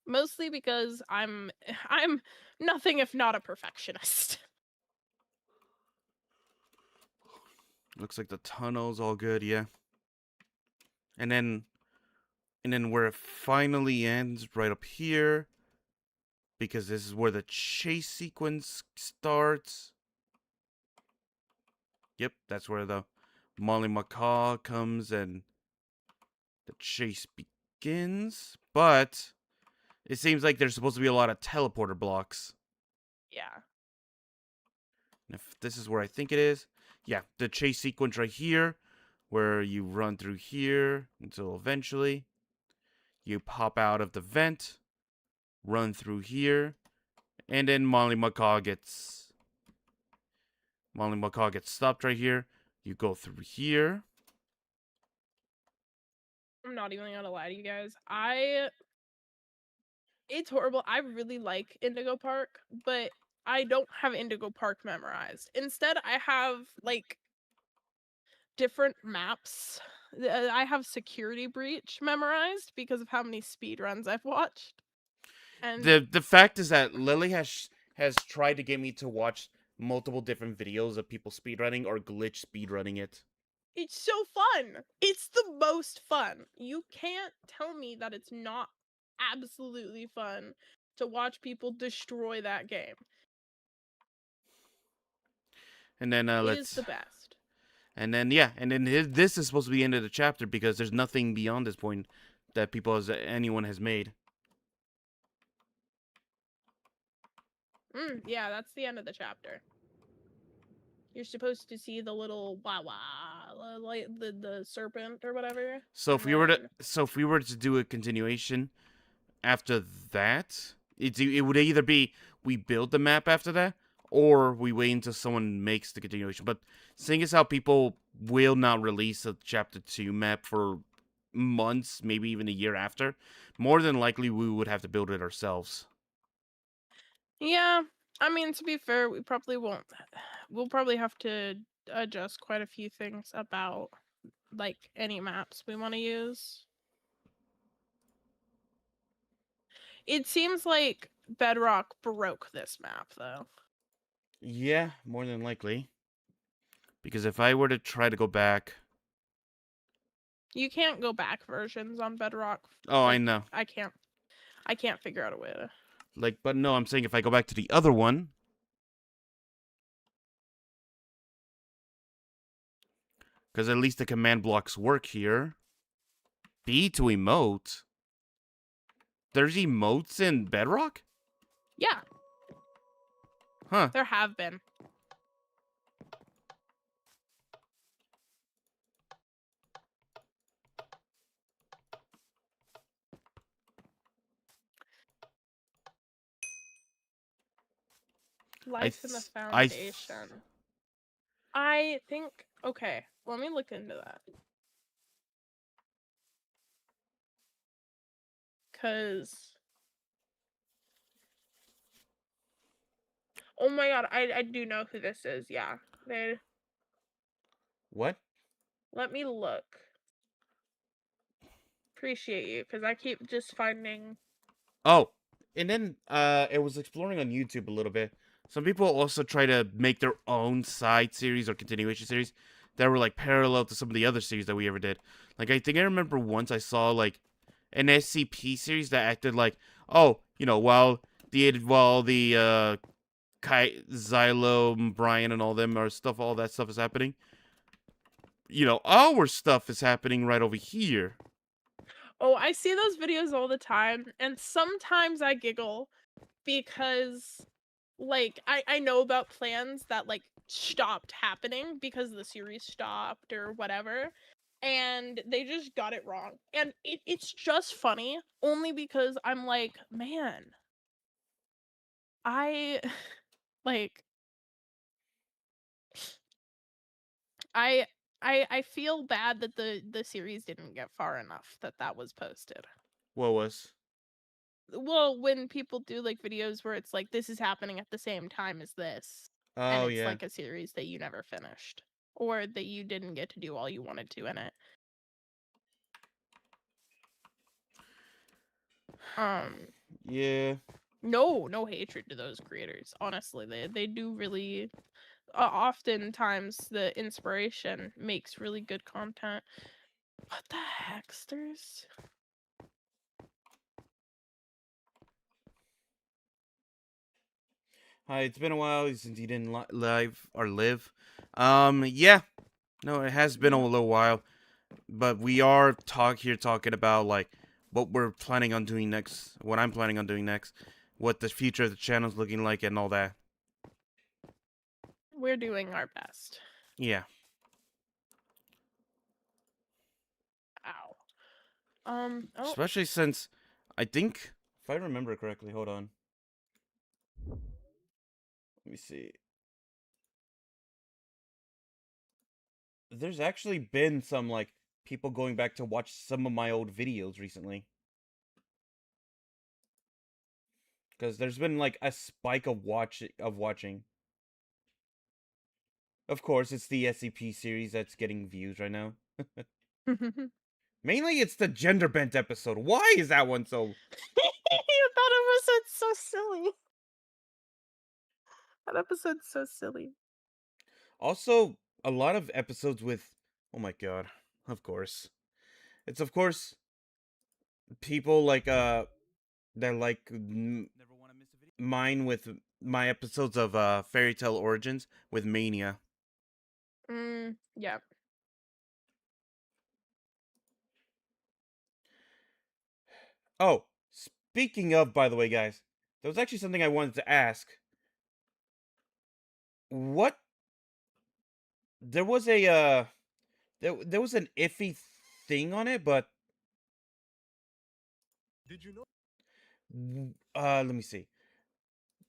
Mostly because I'm nothing if not a perfectionist. Looks like the tunnel's all good, yeah. And then where it finally ends, right up here. Because this is where the chase sequence starts. Yep, that's where the Molly Macaw comes and the chase begins. But it seems like there's supposed to be a lot of teleporter blocks. Yeah. And if this is where I think it is, yeah, the chase sequence right here, where you run through here until eventually you pop out of the vent, run through here, and then Molly Macaw gets stopped right here. You go through here. I'm not even gonna lie to you guys. It's horrible. I really like Indigo Park, but I don't have Indigo Park memorized. Instead, I have like different maps. I have Security Breach memorized because of how many speedruns I've watched. And The fact is that Lily has tried to get me to watch multiple different videos of people speedrunning or glitch speedrunning it. It's so fun. It's the most fun. You can't tell me that it's not absolutely fun to watch people destroy that game. And then It is the best. and then this is supposed to be the end of the chapter because there's nothing beyond this point that anyone has made. Yeah, that's the end of the chapter. You're supposed to see the little wah like the serpent or whatever. So if we were to do a continuation after that, it would either be we build the map after that, or we wait until someone makes the continuation. But seeing as how people will not release a chapter 2 map for months, maybe even a year after, more than likely we would have to build it ourselves. Yeah, I mean, to be fair, we probably won't. We'll probably have to adjust quite a few things about like any maps we want to use. It seems like Bedrock broke this map, though. Yeah, more than likely. Because if I were to try to go back... You can't go back versions on Bedrock. Oh, like, I know. I can't figure out a way to... But no, I'm saying if I go back to the other one... Because at least the command blocks work here. B to emote? There's emotes in Bedrock? Yeah. Huh. There have been. Life in the Foundation. I think... Okay, let me look into that. Because... Oh my god, I do know who this is, yeah. What? Let me look. Appreciate you, because I keep just finding... Oh, and then it was exploring on YouTube a little bit. Some people also try to make their own side series or continuation series that were like parallel to some of the other series that we ever did. Like I think I remember once I saw like an SCP series that acted like, oh, while the Xylo, Brian, and all that stuff is happening. Our stuff is happening right over here. Oh, I see those videos all the time, and sometimes I giggle because, like, I know about plans that, like, stopped happening because the series stopped or whatever, and they just got it wrong. And it's just funny, only because I'm like, man, I, like, I I feel bad that the series didn't get far enough that was posted. What was? Well, when people do like videos where it's like this is happening at the same time as this, and Oh, it's yeah. like a series that you never finished or that you didn't get to do all you wanted to in it. Yeah. No hatred to those creators. Honestly, they do really oftentimes the inspiration makes really good content. What the hecksters? Hi, it's been a while since you didn't live or live. Yeah. No, it has been a little while, but we are talking about like what we're planning on doing next, what I'm planning on doing next, what the future of the channel's looking like, and all that. We're doing our best. Yeah. Ow. Oh. Especially since I think, if I remember correctly, hold on. Let me see. There's actually been some like people going back to watch some of my old videos recently. Because there's been like a spike of watching. Of course, it's the SCP series that's getting views right now. Mainly, it's the gender bent episode. Why is that one so? You thought it was so silly. That episode's so silly. Also, a lot of episodes with, oh my god, of course. It's of course people like that like mine with my episodes of Fairy Tale Origins with Mania. Yeah. Oh, speaking of, by the way, guys, there was actually something I wanted to ask. What there was a there was an iffy thing on it, but let me see.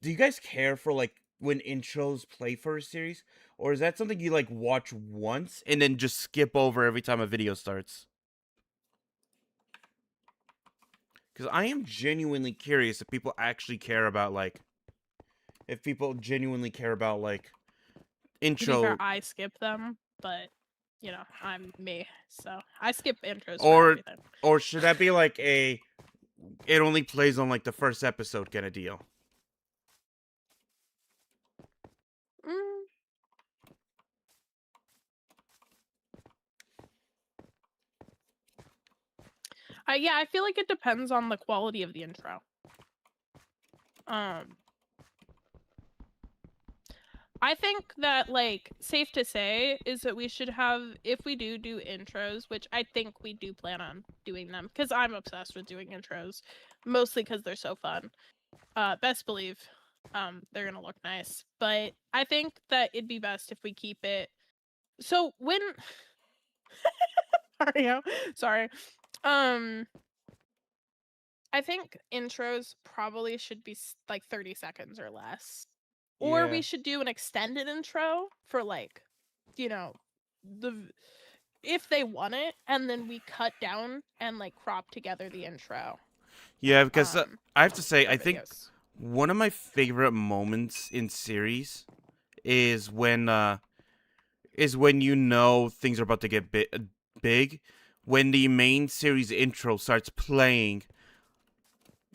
Do you guys care for like when intros play for a series, or is that something you like watch once and then just skip over every time a video starts? Because I am genuinely curious if people actually care about like if people genuinely care about like To be fair, intro, I skip them, but I'm me, so I skip intros for or everything. or should that be like a it only plays on like the first episode kind of deal? Mm, yeah, I feel like it depends on the quality of the intro. I think that, like, safe to say is that we should have, if we do intros, which I think we do plan on doing them, because I'm obsessed with doing intros, mostly because they're so fun. Best believe, they're gonna look nice. But I think that it'd be best if we keep it. So when Mario, sorry. I think intros probably should be like 30 seconds or less. Or Yeah. we should do an extended intro for like, you know, the if they want it, and then we cut down and like crop together the intro Yeah, because I have to say, for I think videos. one of my favorite moments in series is when you know things are about to get big, when the main series intro starts playing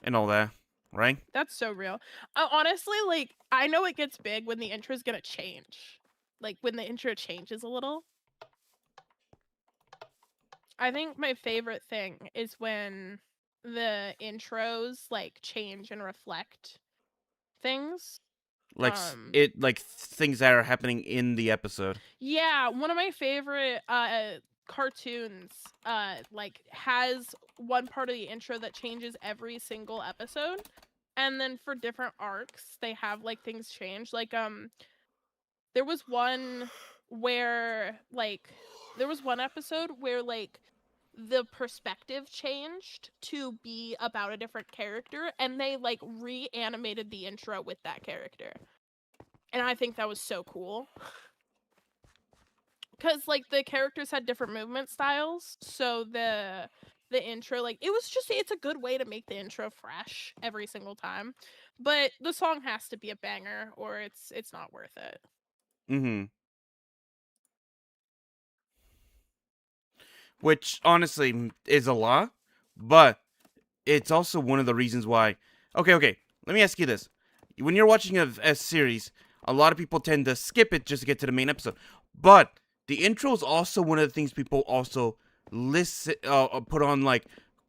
and all that, right? That's so real. Honestly, like I know it gets big when the intro is gonna change. Like when the intro changes a little. I think my favorite thing is when the intros like change and reflect things. Like things that are happening in the episode. Yeah, one of my favorite cartoons like has one part of the intro that changes every single episode. And then for different arcs, they have like things change. Like there was one where like there was one episode where like the perspective changed to be about a different character, and they like reanimated the intro with that character. And I think that was so cool. Because like the characters had different movement styles, so the intro, like it's a good way to make the intro fresh every single time. But the song has to be a banger or it's not worth it. Mm-hmm. Which honestly is a lot, but it's also one of the reasons why. Okay. Let me ask you this: when you're watching a series, a lot of people tend to skip it just to get to the main episode. But the intro is also one of the things people also listen, put on like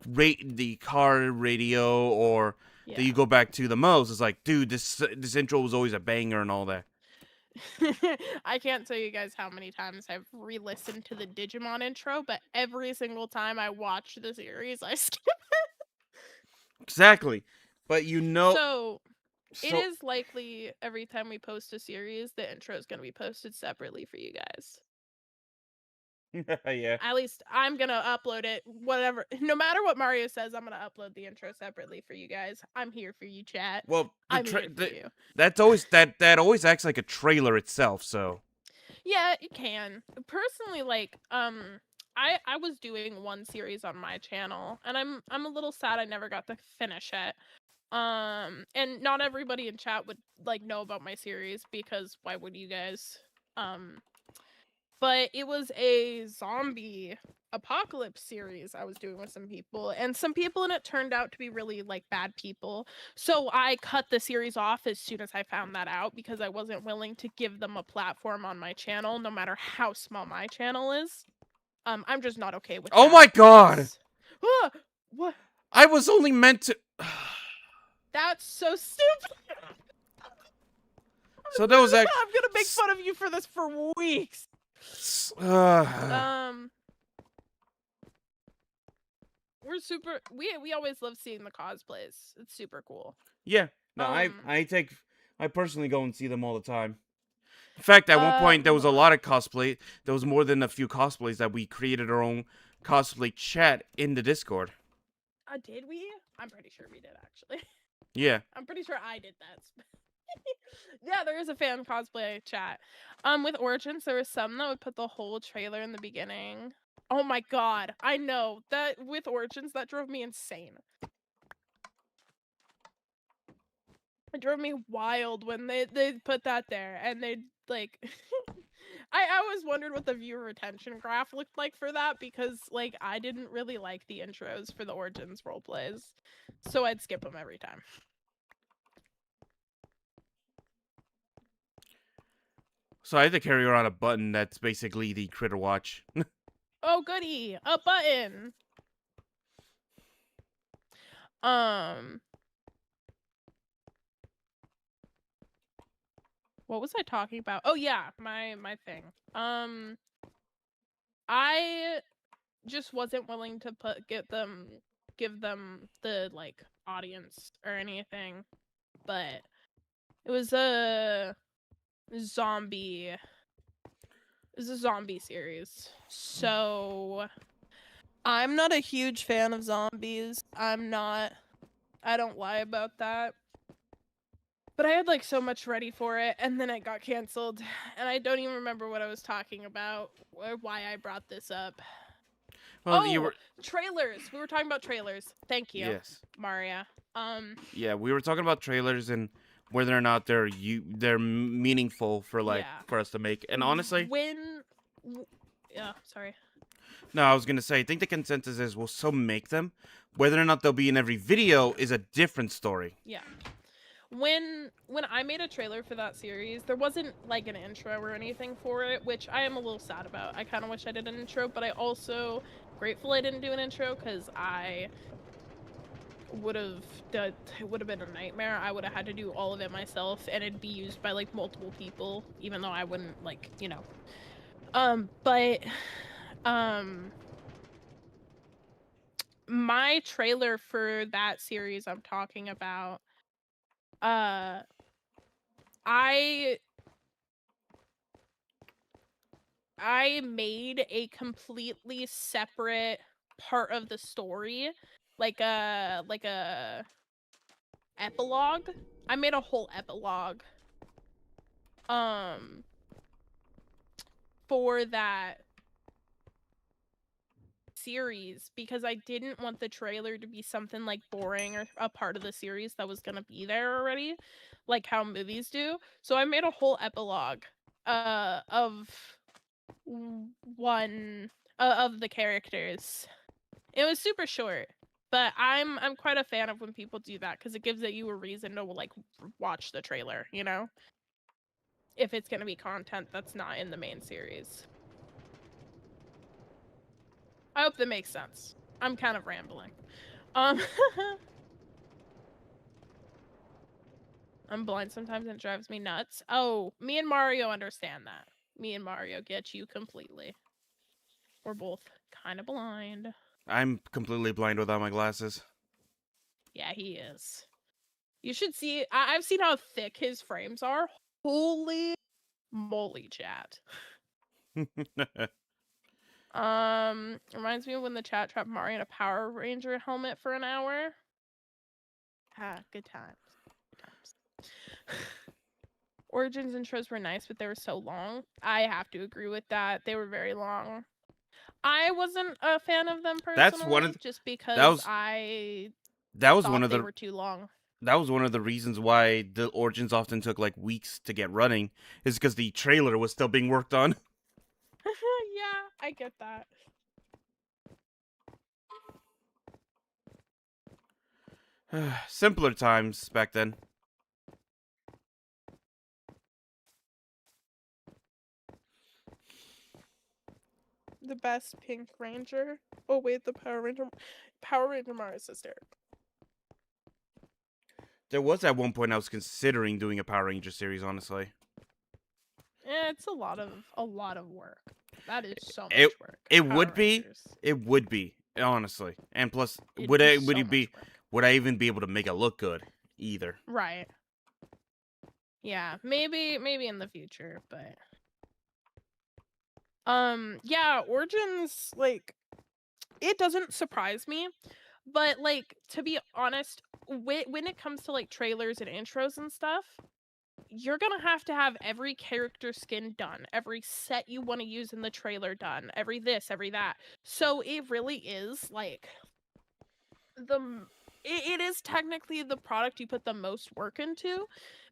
rate the car radio, or that Yeah. you go back to the most. It's like, dude, this intro was always a banger and all that. I can't tell you guys how many times I've re-listened to the Digimon intro, but every single time I watch the series, I skip. Exactly, but So it so is likely every time we post a series, the intro is going to be posted separately for you guys. yeah. At least I'm gonna upload it. Whatever, no matter what Mario says, I'm gonna upload the intro separately for you guys. I'm here for you, chat. Well, I'm here for you. that's always that always acts like a trailer itself. So Yeah, it can. Personally, like, I was doing one series on my channel, and I'm a little sad I never got to finish it. And not everybody in chat would like know about my series because why would you guys? But it was a zombie apocalypse series I was doing with some people, and some people in it turned out to be really like bad people. So I cut the series off as soon as I found that out because I wasn't willing to give them a platform on my channel, no matter how small my channel is. I'm just not okay with that. Oh my god! What? I was only meant to. That's so stupid. So that was actually. I'm gonna make fun of you for this for weeks. We're super. We always love seeing the cosplays. It's super cool. Yeah. No, I personally go and see them all the time. In fact, at one point there was a lot of cosplay. There was more than a few cosplays that we created our own cosplay chat in the Discord. Did we? I'm pretty sure we did actually. Yeah. I'm pretty sure I did that. Yeah, there is a fan cosplay chat. With Origins, there was some that would put the whole trailer in the beginning. Oh my god, I know that with Origins that drove me insane. It drove me wild when they put that there and they like. I always wondered what the viewer retention graph looked like for that because like I didn't really like the intros for the Origins roleplays, so I'd skip them every time. So I had to carry around a button that's basically the Critter Watch. Oh goody, a button. What was I talking about? Oh yeah, my thing. I just wasn't willing to give them the like audience or anything, but it was a zombie. It was a zombie series, so I'm not a huge fan of zombies. I'm not. I don't lie about that. But I had like so much ready for it, and then it got canceled, and I don't even remember what I was talking about or why I brought this up. Well, oh, you were. Trailers. We were talking about trailers. Thank you, Yes. Maria. Yeah, we were talking about trailers and whether or not they're meaningful for for us to make. And honestly, yeah, sorry. No, I was gonna say I think the consensus is we'll still make them. Whether or not they'll be in every video is a different story. Yeah. When I made a trailer for that series, there wasn't like an intro or anything for it, which I am a little sad about. I kind of wish I did an intro, but I also grateful I didn't do an intro because I would have it would have been a nightmare. I would have had to do all of it myself, and it'd be used by like multiple people, even though I wouldn't like but my trailer for that series I'm talking about, I made a completely separate part of the story, like a epilogue. I made a whole epilogue for that series because I didn't want the trailer to be something like boring or a part of the series that was gonna be there already, like how movies do. So I made a whole epilogue of one of the characters. It was super short, but I'm quite a fan of when people do that because it gives you a reason to like watch the trailer, you know, if it's gonna be content that's not in the main series. I hope that makes sense. I'm kind of rambling. I'm blind sometimes and it drives me nuts. Oh, me and Mario understand that. Me and Mario get you completely. We're both kind of blind. I'm completely blind without my glasses. Yeah, he is. You should see. I've seen how thick his frames are. Holy moly, chat. Reminds me of when the chat trapped Mario in a Power Ranger helmet for an hour. Good times. Good times. Origins intros were nice, but they were so long. I have to agree with that. They were very long. I wasn't a fan of them personally, just because they were too long. That was one of the reasons why the Origins often took like weeks to get running, is because the trailer was still being worked on. Yeah, I get that. Simpler times back then. The best Pink Ranger. Oh wait, the Power Ranger Mars sister. There was at one point I was considering doing a Power Ranger series, honestly. It's a lot of work. That is so It much work. it Power would be. Rangers. It would be, honestly. And plus, It'd would be I so much work. would I even be able to make it look good either? Right. Yeah, maybe in the future, but yeah, Origins, like, it doesn't surprise me, but like, to be honest, when it comes to like trailers and intros and stuff, you're gonna have to have every character skin done, every set you want to use in the trailer done, every this, every that. So it really is like it is technically the product you put the most work into,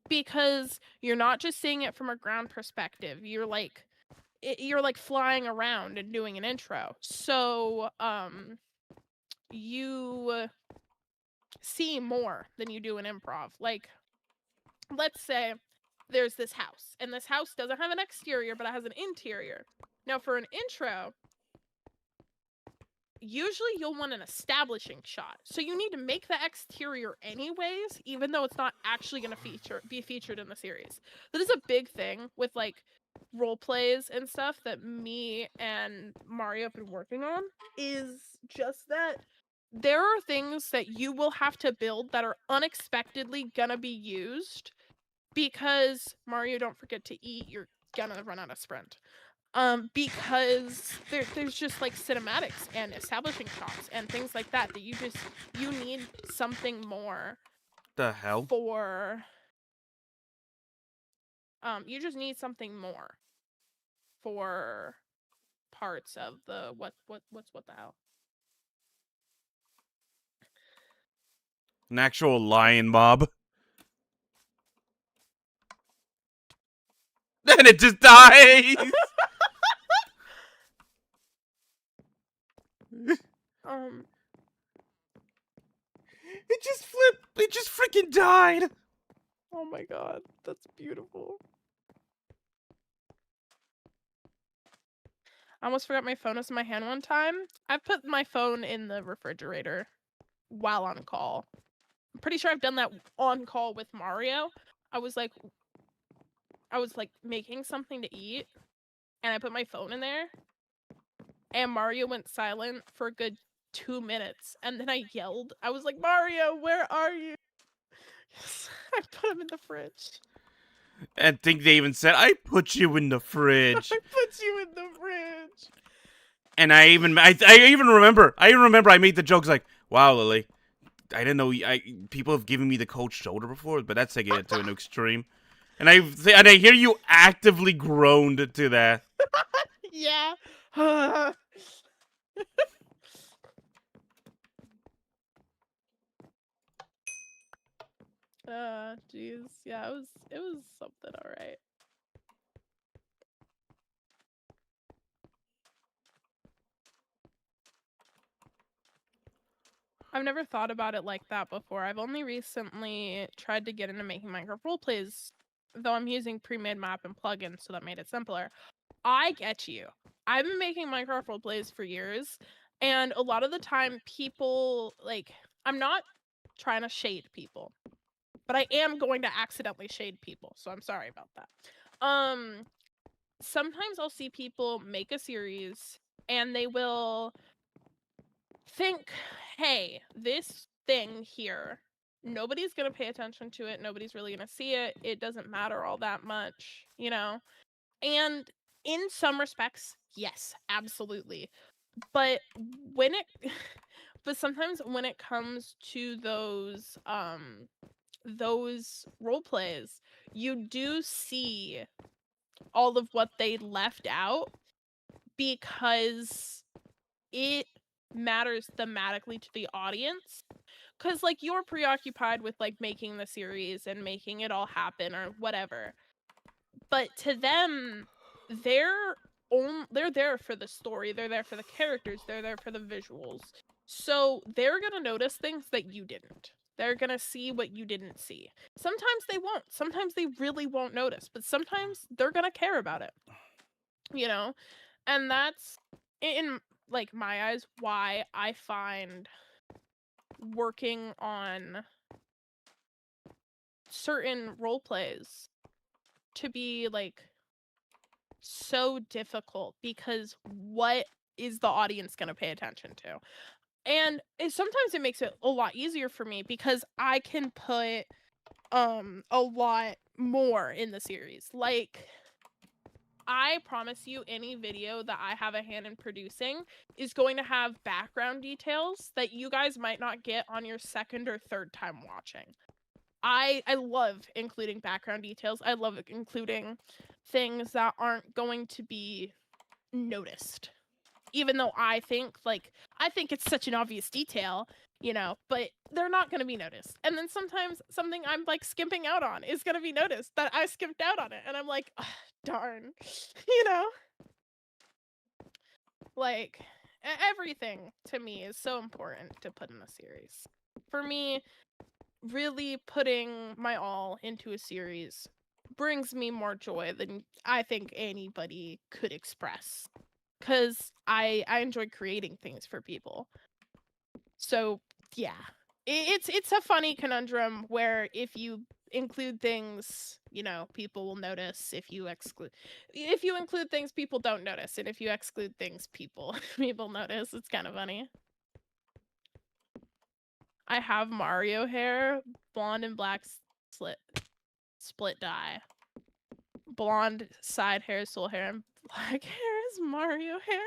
because you're not just seeing it from a ground perspective. You're like flying around and doing an intro. So you see more than you do in improv. Like, let's say there's this house, and this house doesn't have an exterior, but it has an interior. Now, for an intro, usually you'll want an establishing shot. So you need to make the exterior anyways, even though it's not actually going to be featured in the series. That is a big thing with like role plays and stuff that me and Mario have been working on, is just that there are things that you will have to build that are unexpectedly gonna be used, because Mario, don't forget to eat, you're gonna run out of sprint. Because there's just like cinematics and establishing shots and things like that that you need something more The hell? for you just need something more for parts of the what the hell. An actual lion mob. Then it just dies. Um It just flipped. It just freaking died. oh my god, that's beautiful. I almost forgot my phone was in my hand one time. I've put my phone in the refrigerator while on call. I'm pretty sure I've done that on call with Mario. I was like making something to eat, and I put my phone in there, and Mario went silent for a good 2 minutes, and then I yelled. I was like, Mario, where are you? I put him in the fridge. And think they even said, "I put you in the fridge." I put you in the fridge. And I even remember I made the jokes like, "Wow, Lily, I didn't know people have given me the cold shoulder before, but that's taking it to an extreme." And I hear you actively groaned to that. Yeah. Jeez. Yeah, it was something, alright. I've never thought about it like that before. I've only recently tried to get into making Minecraft roleplays, though I'm using pre-made map and plugins, so that made it simpler. I get you. I've been making Minecraft roleplays for years, and a lot of the time people, like, I'm not trying to shade people, but I am going to accidentally shade people, so I'm sorry about that. Sometimes I'll see people make a series, and they will think, hey, this thing here, nobody's gonna pay attention to it, nobody's really gonna see it, it doesn't matter all that much, you know? And in some respects, yes, absolutely. But when it but sometimes when it comes to those role plays, you do see all of what they left out, because it matters thematically to the audience. Because like, you're preoccupied with like making the series and making it all happen or whatever, but to them, they're they're there for the story, they're there for the characters, they're there for the visuals, so they're gonna notice things that you didn't. They're gonna see what you didn't see. Sometimes they won't. Sometimes they really won't notice, but sometimes they're gonna care about it. You know? And that's, in like my eyes, why I find working on certain role plays to be like so difficult, because what is the audience going to pay attention to? And sometimes it makes it a lot easier for me because I can put a lot more in the series. Like, I promise you, any video that I have a hand in producing is going to have background details that you guys might not get on your second or third time watching. I love including background details. I love including things that aren't going to be noticed. Even though I think it's such an obvious detail, but they're not going to be noticed. And then sometimes something I'm like skimping out on is going to be noticed that I skimped out on it. And I'm like, oh, darn, like everything to me is so important to put in a series. For me, really putting my all into a series brings me more joy than I think anybody could express. Because I enjoy creating things for people. So yeah, it's a funny conundrum where if you include things, people will notice. If you include things, people don't notice, and if you exclude things, people notice. It's kind of funny. I have Mario hair, blonde and black split dye. Blonde side hair is soul hair, and black hair is Mario hair.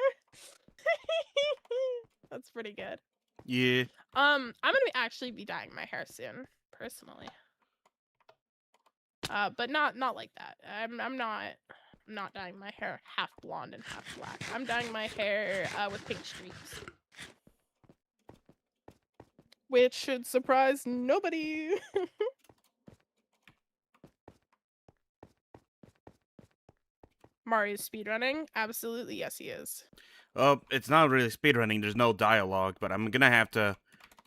That's pretty good. Yeah. I'm gonna actually be dyeing my hair soon, personally. But not like that. I'm not dyeing my hair half blonde and half black. I'm dyeing my hair with pink streaks, which should surprise nobody. Mario's speedrunning? Absolutely, yes, he is. It's not really speedrunning. There's no dialogue, but I'm gonna have to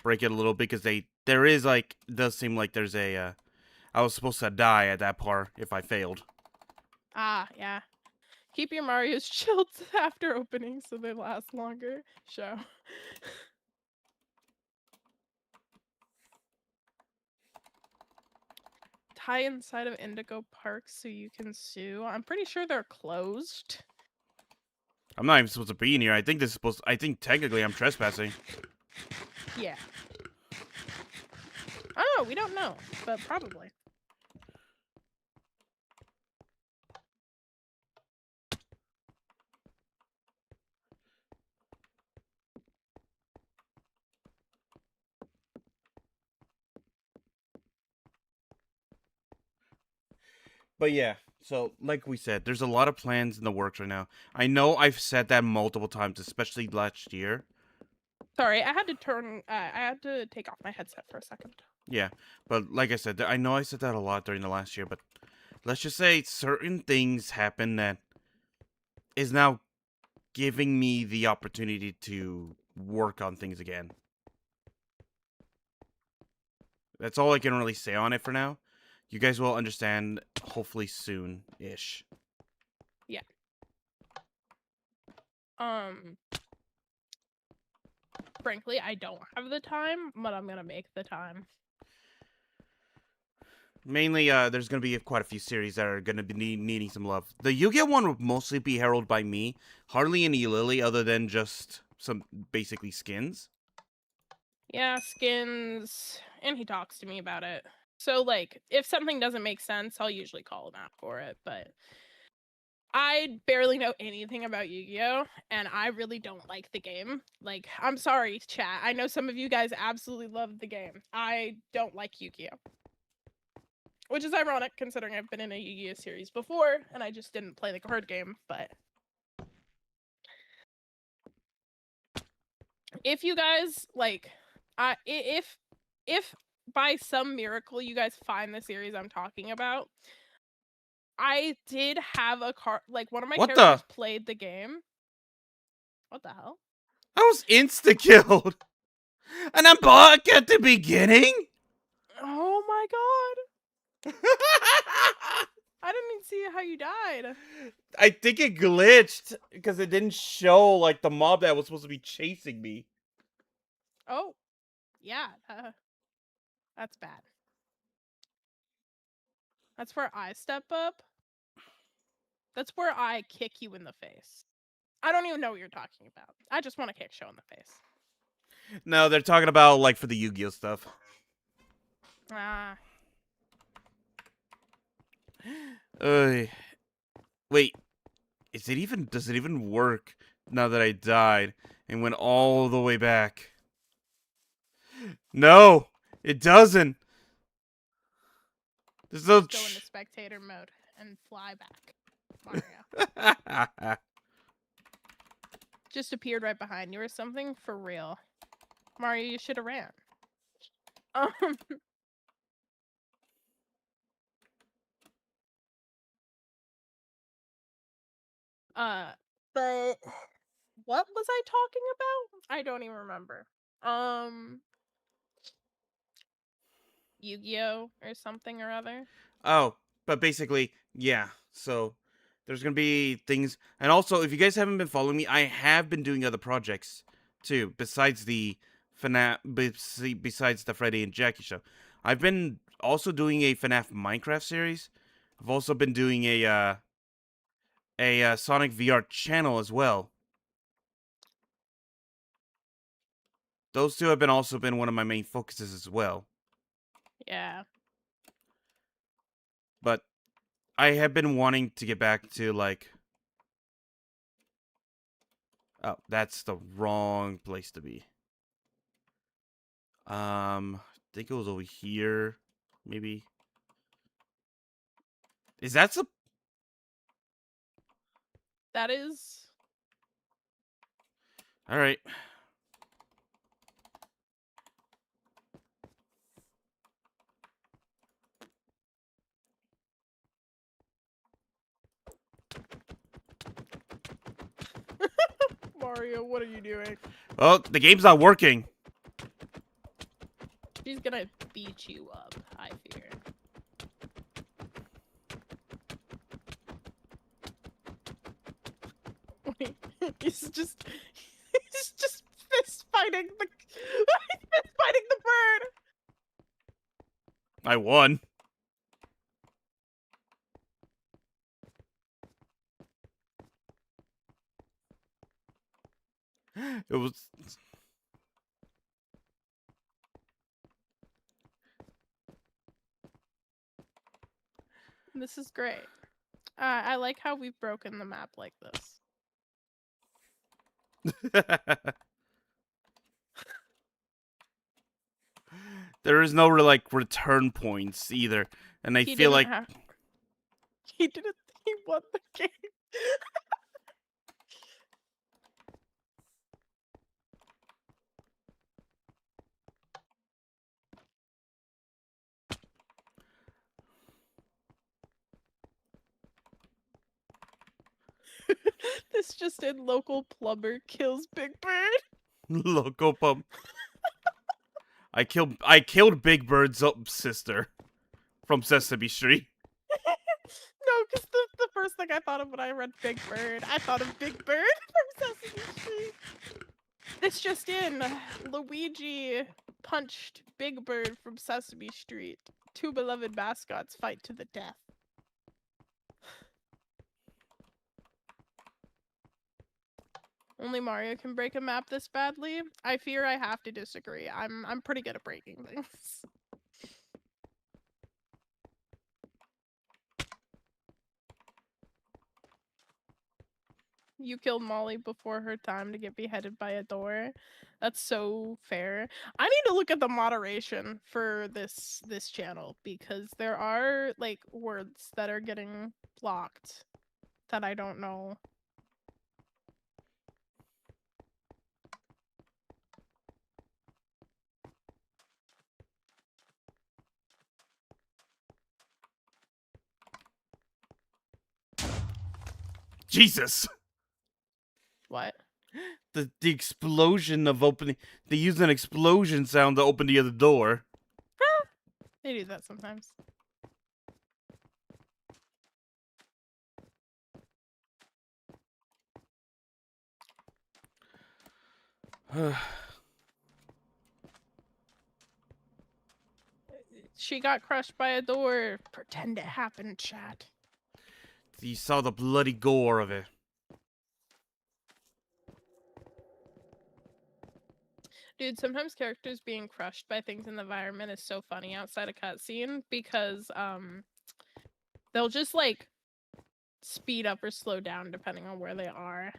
break it a little because there is like, does seem like there's a I was supposed to die at that part if I failed. Ah, yeah. Keep your Marios chilled after opening so they last longer. Show. Tie inside of Indigo Park so you can sue. I'm pretty sure they're closed. I'm not even supposed to be in here. I think technically I'm trespassing. Yeah. Oh, we don't know, but probably. But yeah, so like we said, there's a lot of plans in the works right now. I know I've said that multiple times, especially last year. Sorry, I had to take off my headset for a second. Yeah, but like I said, I know I said that a lot during the last year, but let's just say certain things happen that is now giving me the opportunity to work on things again. That's all I can really say on it for now. You guys will understand hopefully soon-ish. Yeah. Frankly, I don't have the time, but I'm gonna make the time. Mainly, there's gonna be quite a few series that are gonna be needing some love. The Yu-Gi-Oh one will mostly be heralded by me. Hardly any Lily, other than just some basically skins. Yeah, skins, and he talks to me about it. So, like, if something doesn't make sense, I'll usually call him out for it, but I barely know anything about Yu-Gi-Oh, and I really don't like the game. Like, I'm sorry, chat. I know some of you guys absolutely love the game. I don't like Yu-Gi-Oh. Which is ironic, considering I've been in a Yu-Gi-Oh series before, and I just didn't play the card game, but if you guys, like, if by some miracle you guys find the series I'm talking about, I did have a card, like, one of my characters played the game. What the hell? I was insta-killed! And I'm back at the beginning? Oh my god. I didn't even see how you died. I think it glitched because it didn't show like the mob that was supposed to be chasing me. Oh, yeah. That's bad. That's where I step up. That's where I kick you in the face. I don't even know what you're talking about. I just want to kick Show in the face. No, they're talking about like for the Yu-Gi-Oh stuff. Ah. Wait, does it even work now that I died and went all the way back? No, it doesn't. There's no. Just go into spectator mode and fly back, Mario. Just appeared right behind you or something? For real. Mario, you should have ran. But what was I talking about? I don't even remember. Yu-Gi-Oh or something or other. Oh, but basically, yeah. So there's gonna be things, and also if you guys haven't been following me, I have been doing other projects too, besides the besides the Friday and Jackie show. I've been also doing a FNAF Minecraft series. I've also been doing a Sonic VR channel as well. Those two have been also been one of my main focuses as well. Yeah. But I have been wanting to get back to like. Oh, that's the wrong place to be. I think it was over here, maybe. Is that some? That is. All right. Mario, what are you doing? Oh, the game's not working. She's gonna beat you up, I fear. Wait, he's just fist fighting the fist fighting the bird. I won. It was. This is great. I like how we've broken the map like this. There is no like return points either, and I He feel didn't like have. He didn't. He won the game. This just in: local plumber kills Big Bird. local pump. I killed Big Bird's sister from Sesame Street. No, because the first thing I thought of when I read Big Bird, I thought of Big Bird from Sesame Street. This just in: Luigi punched Big Bird from Sesame Street. Two beloved mascots fight to the death. Only Mario can break a map this badly. I fear I have to disagree. I'm pretty good at breaking things. You killed Molly before her time to get beheaded by a door. That's so fair. I need to look at the moderation for this channel because there are like words that are getting blocked that I don't know. Jesus. What? The explosion of opening. They used an explosion sound to open the other door. They do that sometimes. She got crushed by a door. Pretend it happened, chat. You saw the bloody gore of it. Dude, sometimes characters being crushed by things in the environment is so funny outside a cutscene because they'll just like speed up or slow down depending on where they are.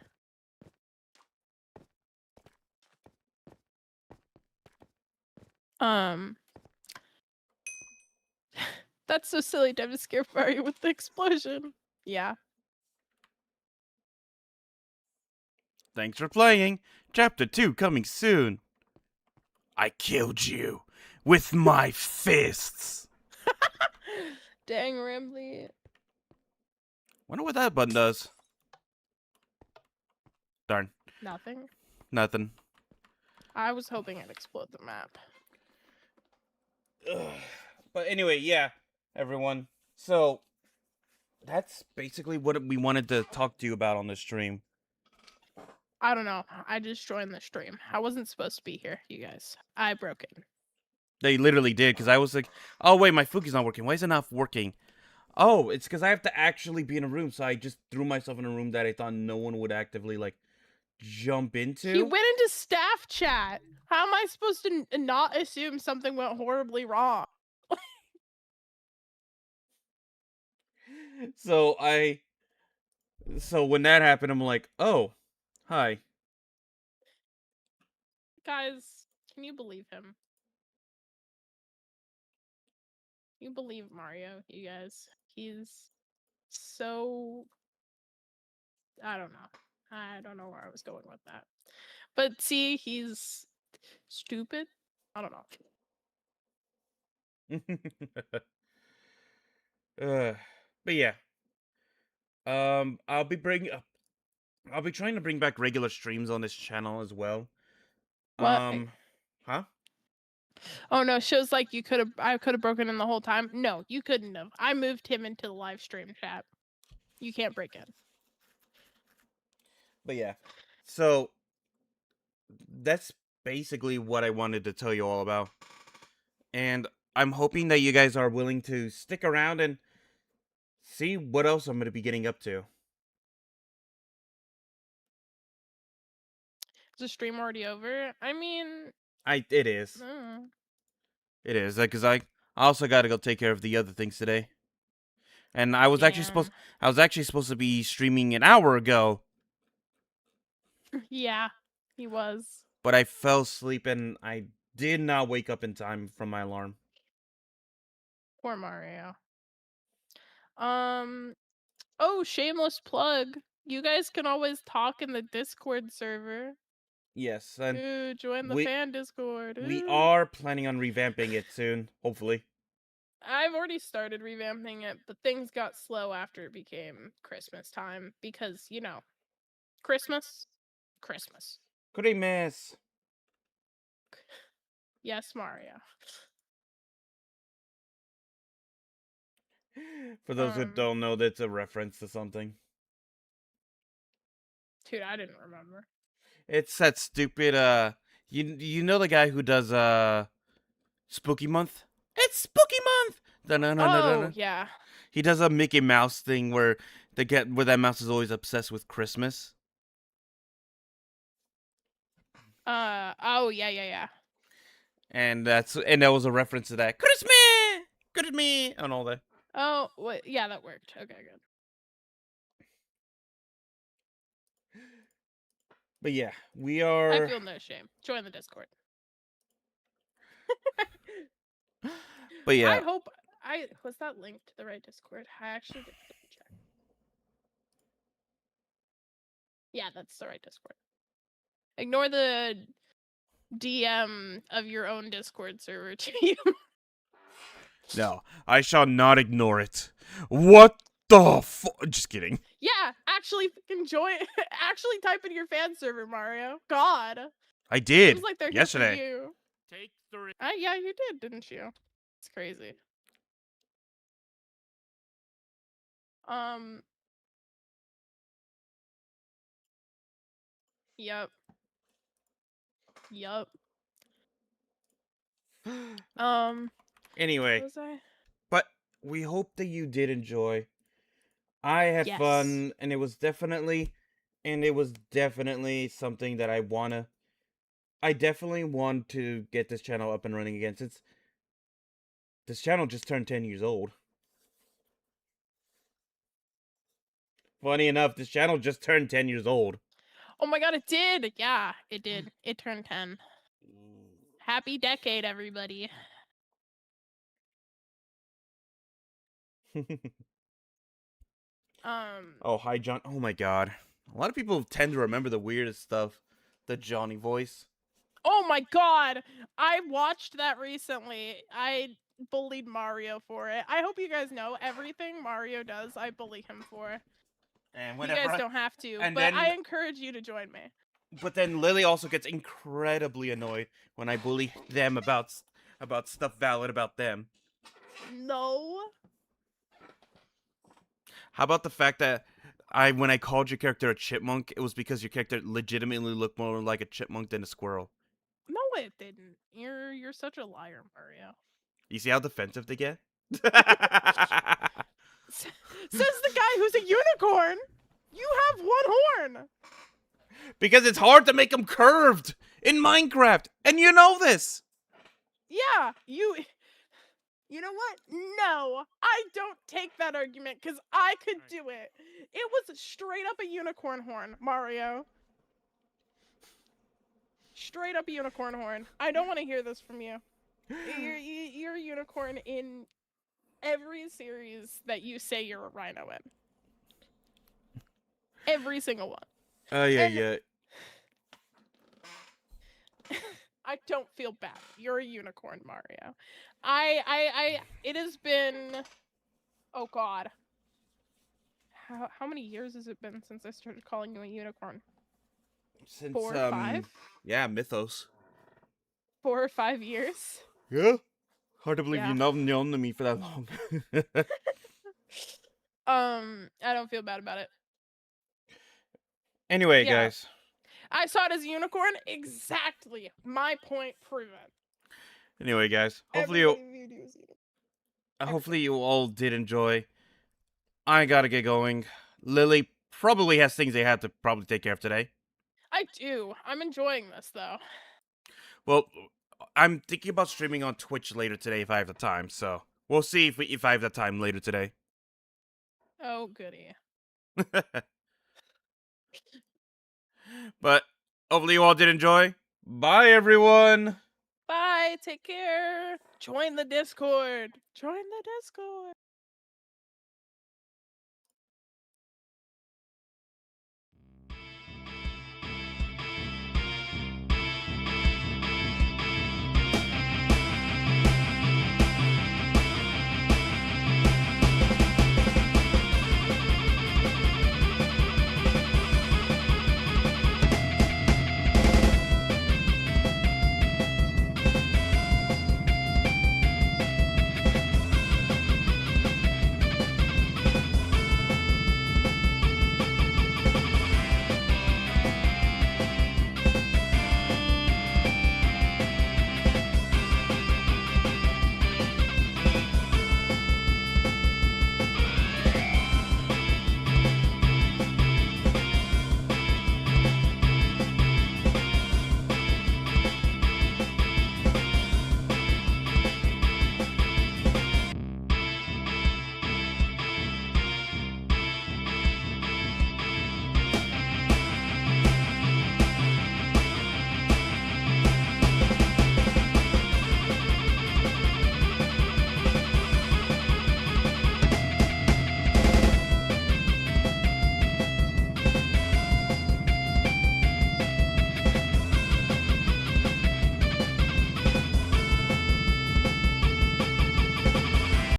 That's so silly. Time to scare Mario with the explosion. Yeah. Thanks for playing. Chapter 2 coming soon. I killed you with my fists. Dang, Rambley. Wonder what that button does. Darn. Nothing. Nothing. I was hoping I'd explode the map. Ugh. But anyway, yeah, everyone. So, that's basically what we wanted to talk to you about on this stream. I don't know. I just joined the stream. I wasn't supposed to be here, you guys. I broke it. They literally did, because I was like, oh wait, my Fuki's not working. Why is it not working? Oh, it's because I have to actually be in a room, so I just threw myself in a room that I thought no one would actively, like, jump into. He went into staff chat. How am I supposed to not assume something went horribly wrong? So when that happened, I'm like, oh, hi. Guys, can you believe him? You believe Mario, you guys. He's so... I don't know. I don't know where I was going with that. But see, he's stupid. I don't know. But yeah. I'll be trying to bring back regular streams on this channel as well. What? Huh? Oh no, shows like I could have broken in the whole time. No, you couldn't have. I moved him into the live stream chat. You can't break in. But yeah. So that's basically what I wanted to tell you all about. And I'm hoping that you guys are willing to stick around and see what else I'm going to be getting up to. Is the stream already over? I mean, It is. It is, because I also got to go take care of the other things today. And I was actually supposed to be streaming an hour ago. Yeah, he was. But I fell asleep and I did not wake up in time from my alarm. Poor Mario. Oh, shameless plug. You guys can always talk in the Discord server. Yes, and Ooh, join the fan Discord. We Ooh. are planning on revamping it soon, hopefully. I've already started revamping it, but things got slow after it became Christmas time because, you know, Christmas. Christmas. Yes, Mario. For those who don't know, that's a reference to something. Dude, I didn't remember. It's that stupid, you know the guy who does, Spooky Month? It's Spooky Month! Oh, yeah. He does a Mickey Mouse thing where that mouse is always obsessed with Christmas. Oh, yeah. And that was a reference to that. Christmas! And all that. Oh, what? Yeah, that worked. Okay, good. But yeah, we are... I feel no shame. Join the Discord. But yeah. I hope... Was that linked to the right Discord? I actually didn't check. Yeah, that's the right Discord. Ignore the DM of your own Discord server to you. No, I shall not ignore it. What the fuck? Just kidding. Yeah, actually join. Actually type in your fan server, Mario. God. I did. Seems like they're yesterday. here for you. Take 3. Yeah, you did, didn't you? It's crazy. Um. Yep. Yep. What Anyway, was I? but we hope that you did enjoy. I had Yes. fun, and it was definitely something that I definitely want to get this channel up and running again, since this channel just turned 10 years old. Funny enough, this channel just turned 10 years old. Oh my god, it did! Yeah, it did. It turned 10. Happy decade, everybody. Oh, hi, John. Oh my god. A lot of people tend to remember the weirdest stuff. The Johnny voice. Oh my god! I watched that recently. I bullied Mario for it. I hope you guys know everything Mario does, I bully him for. And You guys whenever don't have to, and but I then encourage you to join me. but then Lily also gets incredibly annoyed when I bully them about stuff valid about them. No. How about the fact that when I called your character a chipmunk, it was because your character legitimately looked more like a chipmunk than a squirrel. No, it didn't. You're such a liar, Mario. You see how defensive they get? Says the guy who's a unicorn. You have one horn. Because it's hard to make them curved in Minecraft, and you know this. Yeah, You know what? No, I don't take that argument because I could do it. It was straight up a unicorn horn, Mario. Straight up a unicorn horn. I don't want to hear this from you. You're a unicorn in every series that you say you're a rhino in. Every single one. Oh yeah, And yeah. I don't feel bad. You're a unicorn, Mario. It has been, oh god. How many years has it been since I started calling you a unicorn? Since 4 or 5? yeah, Mythos. 4 or 5 years? Yeah. Hard to believe Yeah. you've not known me for that long. I don't feel bad about it. Anyway, Yeah. guys. I saw it as a unicorn. Exactly. My point proven. Anyway, guys. Everybody viewed you as a unicorn. Hopefully you all did enjoy. I gotta get going. Lily probably has things they have to probably take care of today. I do. I'm enjoying this though. Well, I'm thinking about streaming on Twitch later today if I have the time. So we'll see if I have the time later today. Oh goody. But hopefully you all did enjoy. Bye, everyone. Bye. Take care. Join the Discord. Join the Discord.